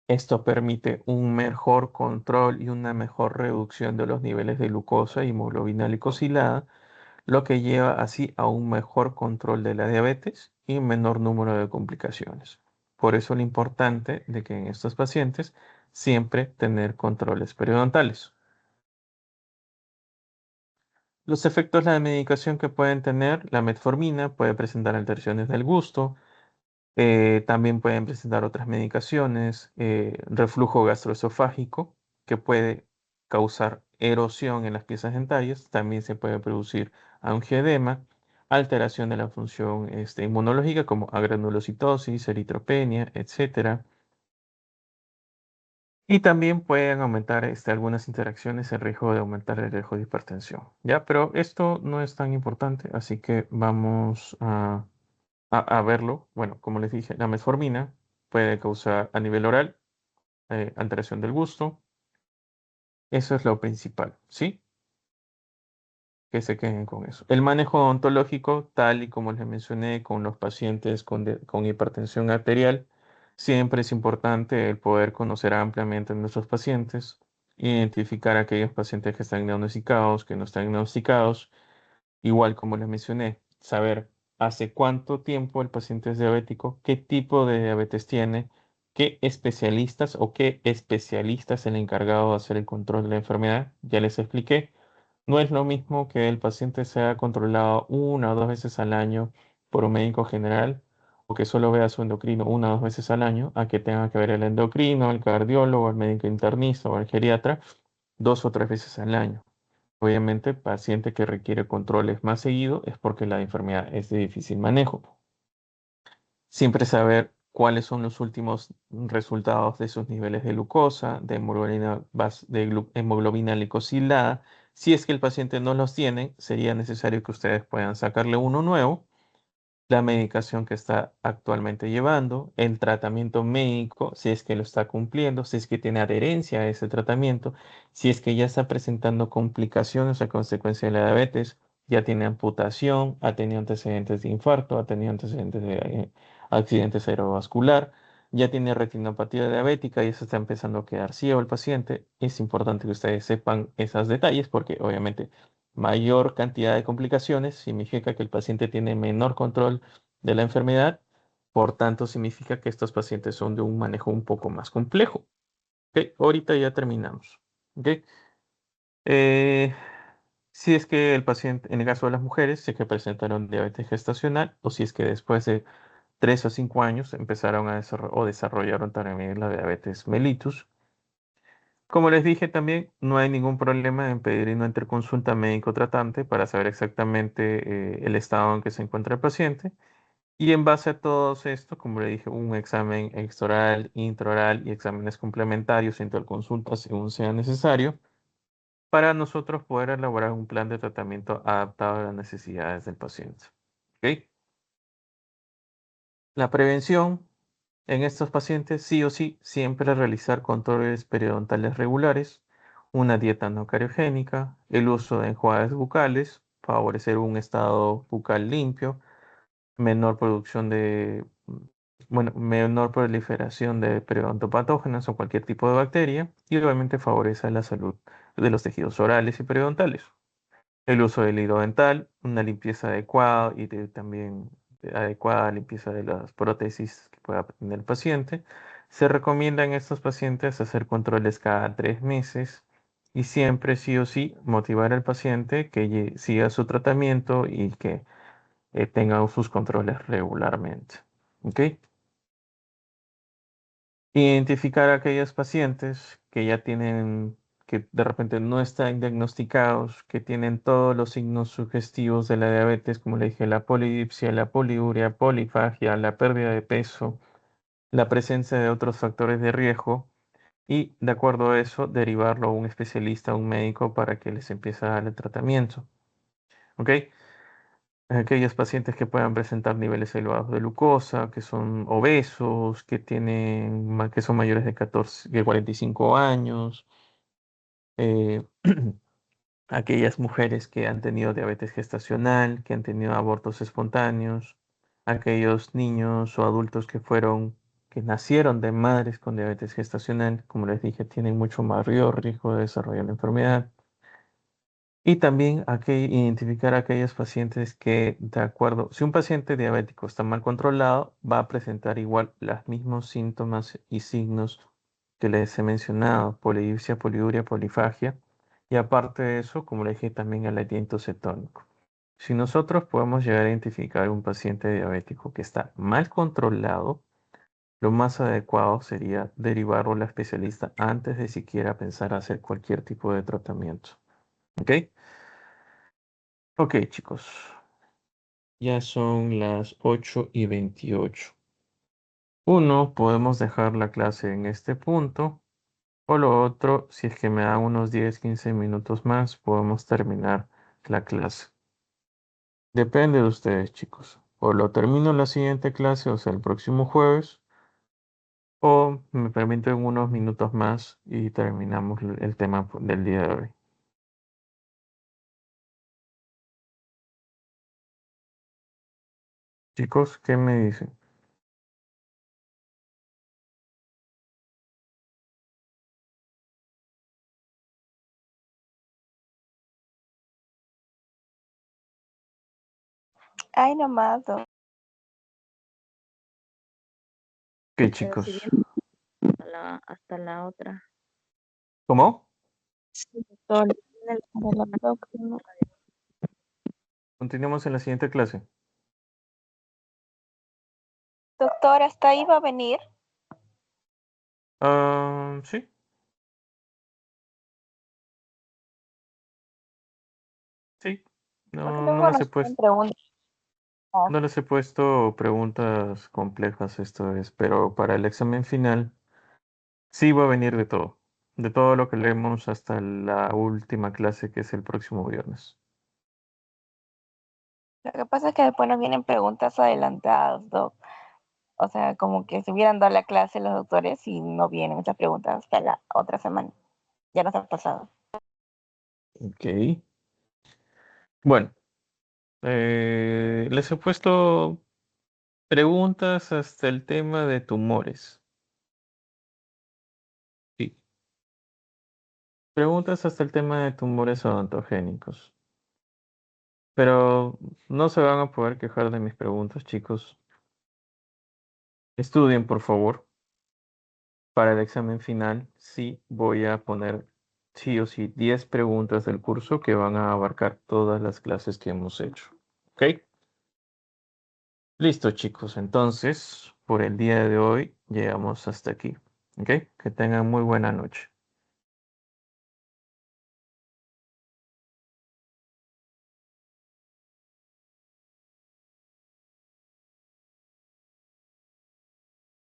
Speaker 1: Esto permite un mejor control y una mejor reducción de los niveles de glucosa y hemoglobina glicosilada, lo que lleva así a un mejor control de la diabetes y un menor número de complicaciones. Por eso lo importante de que en estos pacientes siempre tener controles periodontales. Los efectos de la medicación que pueden tener, la metformina puede presentar alteraciones del gusto, también pueden presentar otras medicaciones, reflujo gastroesofágico, que puede causar erosión en las piezas dentarias, también se puede producir angioedema, alteración de la función inmunológica como agranulocitosis, eritropenia, etcétera. Y también pueden aumentar algunas interacciones el riesgo de aumentar el riesgo de hipertensión, ¿ya? Pero esto no es tan importante, así que vamos a verlo. Bueno, como les dije, la metformina puede causar a nivel oral alteración del gusto. Eso es lo principal, ¿sí? Que se queden con eso. El manejo odontológico, tal y como les mencioné, con los pacientes con hipertensión arterial, siempre es importante el poder conocer ampliamente a nuestros pacientes, identificar a aquellos pacientes que están diagnosticados, que no están diagnosticados. Igual como les mencioné, saber hace cuánto tiempo el paciente es diabético, qué tipo de diabetes tiene, qué especialistas o qué especialista es el encargado de hacer el control de la enfermedad. Ya les expliqué. No es lo mismo que el paciente sea controlado una o dos veces al año por un médico general o que solo vea a su endocrino una o dos veces al año, a que tenga que ver el endocrino, el cardiólogo, el médico internista o el geriatra dos o tres veces al año. Obviamente, paciente que requiere controles más seguido es porque la enfermedad es de difícil manejo. Siempre saber cuáles son los últimos resultados de sus niveles de glucosa, de hemoglobina glicosilada. Si es que el paciente no los tiene, sería necesario que ustedes puedan sacarle uno nuevo, la medicación que está actualmente llevando, el tratamiento médico, si es que lo está cumpliendo, si es que tiene adherencia a ese tratamiento, si es que ya está presentando complicaciones a consecuencia de la diabetes, ya tiene amputación, ha tenido antecedentes de infarto, ha tenido antecedentes de accidente cerebrovascular, ya tiene retinopatía diabética y se está empezando a quedar ciego el paciente. Es importante que ustedes sepan esos detalles porque obviamente mayor cantidad de complicaciones significa que el paciente tiene menor control de la enfermedad, por tanto significa que estos pacientes son de un manejo un poco más complejo. ¿Ok? Ahorita ya terminamos. ¿Ok? Eh, si es que el paciente, en el caso de las mujeres, si es que presentaron diabetes gestacional o si es que después de 3 o 5 años empezaron a o desarrollaron también la diabetes mellitus. Como les dije también, no hay ningún problema en pedir una interconsulta médico-tratante para saber exactamente el estado en que se encuentra el paciente. Y en base a todo esto, como le dije, un examen extraoral, intraoral y exámenes complementarios, interconsultas según sea necesario, para nosotros poder elaborar un plan de tratamiento adaptado a las necesidades del paciente. ¿Ok? La prevención en estos pacientes, sí o sí, siempre realizar controles periodontales regulares, una dieta no cariogénica, el uso de enjuagues bucales, favorecer un estado bucal limpio, menor producción menor proliferación de periodontopatógenos o cualquier tipo de bacteria, y obviamente favorece la salud de los tejidos orales y periodontales. El uso del hilo dental, una limpieza adecuada y también adecuada limpieza de las prótesis que pueda tener el paciente. Se recomienda en estos pacientes hacer controles cada 3 meses y siempre sí o sí motivar al paciente que siga su tratamiento y que tenga sus controles regularmente. ¿Ok? Identificar a aquellos pacientes que ya tienen, que de repente no están diagnosticados, que tienen todos los signos sugestivos de la diabetes, como le dije, la polidipsia, la poliuria, polifagia, la pérdida de peso, la presencia de otros factores de riesgo y de acuerdo a eso derivarlo a un especialista, a un médico para que les empiece a dar el tratamiento. ¿Ok? Aquellos pacientes que puedan presentar niveles elevados de glucosa, que son obesos, que son mayores de 45 años, eh, aquellas mujeres que han tenido diabetes gestacional, que han tenido abortos espontáneos, aquellos niños o adultos que nacieron de madres con diabetes gestacional, como les dije, tienen mucho mayor riesgo de desarrollar la enfermedad. Y también hay que identificar a aquellos pacientes que, de acuerdo, si un paciente diabético está mal controlado, va a presentar igual los mismos síntomas y signos que les he mencionado, polidipsia, poliuria, polifagia, Y aparte de eso, como le dije, también el aliento cetónico. Si nosotros podemos llegar a identificar un paciente diabético que está mal controlado, lo más adecuado sería derivarlo al especialista antes de siquiera pensar hacer cualquier tipo de tratamiento. ¿Ok? Ok, chicos. Ya son las 8:28. Uno, podemos dejar la clase en este punto. O lo otro, si es que me dan unos 10-15 minutos más, podemos terminar la clase. Depende de ustedes, chicos. O lo termino en la siguiente clase, o sea, el próximo jueves, o me permiten unos minutos más y terminamos el tema del día de hoy. Chicos, ¿qué me dicen?
Speaker 3: Ay, nomás, doctor.
Speaker 1: ¿Qué, chicos?
Speaker 3: Si bien hasta la otra.
Speaker 1: ¿Cómo?
Speaker 3: Sí, doctor. De la próxima.
Speaker 1: Continuamos en la siguiente clase.
Speaker 3: Doctor, ¿hasta ahí va a venir?
Speaker 1: Sí. Sí.
Speaker 3: Porque
Speaker 1: No,
Speaker 3: luego nos hacen preguntas.
Speaker 1: no les he puesto preguntas complejas esta vez, pero para el examen final sí va a venir de todo. De todo lo que leemos hasta la última clase que es el próximo viernes.
Speaker 3: Lo que pasa es que después nos vienen preguntas adelantadas, doc. O sea, como que se hubieran dado la clase los doctores y no vienen esas preguntas hasta la otra semana. Ya nos ha pasado.
Speaker 1: Ok. Bueno, les he puesto preguntas hasta el tema de tumores. Sí. Preguntas hasta el tema de tumores odontogénicos. Pero no se van a poder quejar de mis preguntas, chicos. Estudien, por favor. Para el examen final, sí voy a poner sí o sí 10 preguntas del curso que van a abarcar todas las clases que hemos hecho. ¿Ok? Listo, chicos. Entonces, por el día de hoy llegamos hasta aquí. ¿Ok? Que tengan muy buena noche.